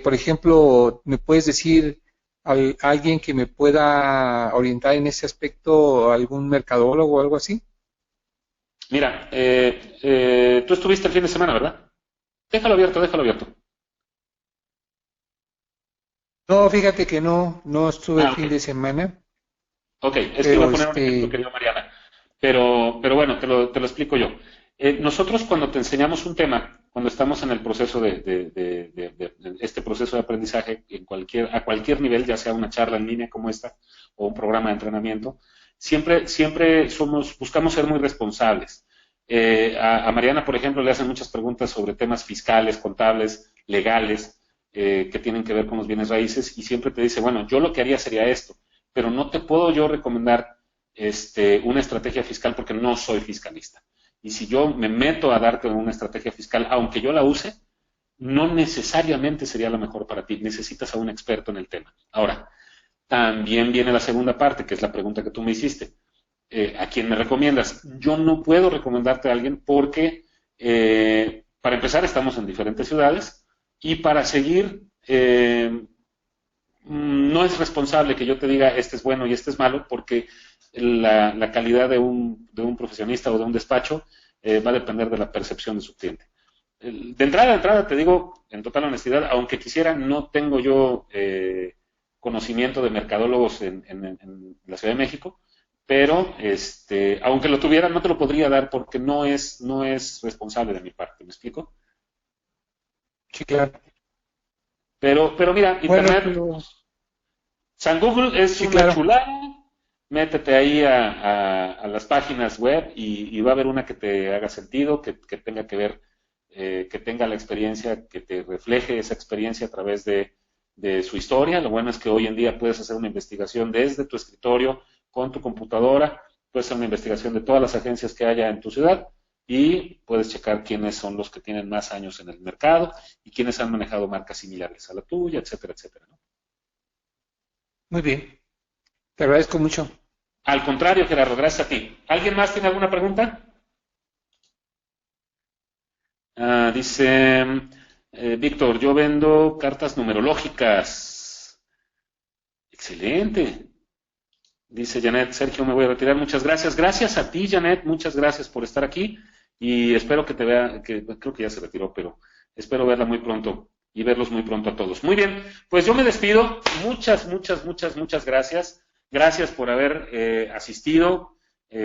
Por ejemplo, ¿me puedes decir alguien que me pueda orientar en ese aspecto, algún mercadólogo o algo así? Mira, tú estuviste el fin de semana, ¿verdad? Déjalo abierto, déjalo abierto. No, fíjate que no estuve el Ah, ok. fin de semana, Ok, es que iba a pero poner un ejemplo que dio Mariana, pero bueno, te lo explico yo. Nosotros cuando te enseñamos un tema, cuando estamos en el proceso de este proceso de aprendizaje a cualquier nivel, ya sea una charla en línea como esta o un programa de entrenamiento, siempre buscamos ser muy responsables. A Mariana, por ejemplo, le hacen muchas preguntas sobre temas fiscales, contables, legales, que tienen que ver con los bienes raíces, y siempre te dice, bueno, yo lo que haría sería esto, pero no te puedo yo recomendar una estrategia fiscal porque no soy fiscalista. Y si yo me meto a darte una estrategia fiscal, aunque yo la use, no necesariamente sería la mejor para ti. Necesitas a un experto en el tema. Ahora, también viene la segunda parte, que es la pregunta que tú me hiciste. ¿A quién me recomiendas? Yo no puedo recomendarte a alguien porque, para empezar, estamos en diferentes ciudades y para seguir, no es responsable que yo te diga este es bueno y este es malo, porque la calidad de un profesionista o de un despacho va a depender de la percepción de su cliente. De entrada te digo, en total honestidad, aunque quisiera, no tengo yo conocimiento de mercadólogos en la Ciudad de México, pero aunque lo tuviera, no te lo podría dar porque no es responsable de mi parte, ¿me explico? sí, claro. Pero mira, Bueno, Internet, pero San Google es sí, una claro. chulada. Métete ahí a las páginas web y va a haber una que te haga sentido, que tenga que ver, que tenga la experiencia, que te refleje esa experiencia a través de su historia. Lo bueno es que hoy en día puedes hacer una investigación desde tu escritorio con tu computadora, puedes hacer una investigación de todas las agencias que haya en tu ciudad y puedes checar quiénes son los que tienen más años en el mercado y quiénes han manejado marcas similares a la tuya, etcétera, etcétera, ¿no? Muy bien. Te agradezco mucho. Al contrario, Gerardo, gracias a ti. ¿Alguien más tiene alguna pregunta? Dice Víctor, yo vendo cartas numerológicas. Excelente. Dice Janet, Sergio, me voy a retirar. Muchas gracias. Gracias a ti, Janet. Muchas gracias por estar aquí. Y espero que te vea, que creo que ya se retiró, pero espero verla muy pronto y verlos muy pronto a todos. Muy bien, pues yo me despido. Muchas, muchas, muchas, muchas gracias. Gracias por haber asistido,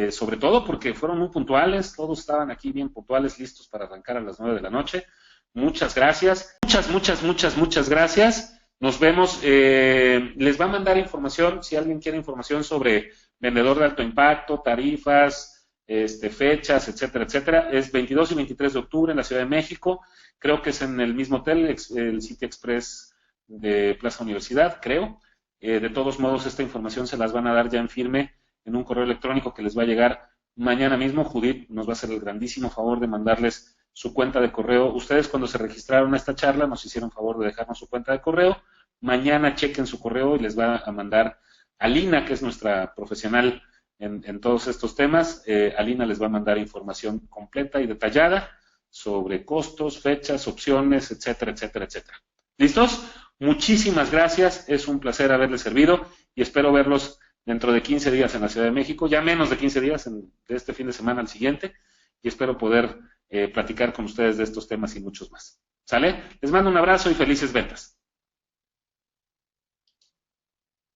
sobre todo porque fueron muy puntuales. Todos estaban aquí bien puntuales, listos para arrancar a las 9 de la noche. Muchas gracias. Muchas, muchas, muchas, muchas gracias. Nos vemos. Les va a mandar información, si alguien quiere información sobre vendedor de alto impacto, tarifas, fechas, etcétera, etcétera. Es 22 y 23 de octubre en la Ciudad de México. Creo que es en el mismo hotel, el City Express de Plaza Universidad, creo. De todos modos, esta información se las van a dar ya en firme en un correo electrónico que les va a llegar mañana mismo. Judith nos va a hacer el grandísimo favor de mandarles su cuenta de correo. Ustedes cuando se registraron a esta charla nos hicieron favor de dejarnos su cuenta de correo. Mañana chequen su correo y les va a mandar Alina, que es nuestra profesional en todos estos temas. Alina les va a mandar información completa y detallada sobre costos, fechas, opciones, etcétera, etcétera, etcétera. ¿Listos? Muchísimas gracias. Es un placer haberles servido y espero verlos dentro de 15 días en la Ciudad de México, ya menos de 15 días, de este fin de semana al siguiente, y espero poder platicar con ustedes de estos temas y muchos más. ¿Sale? Les mando un abrazo y felices ventas.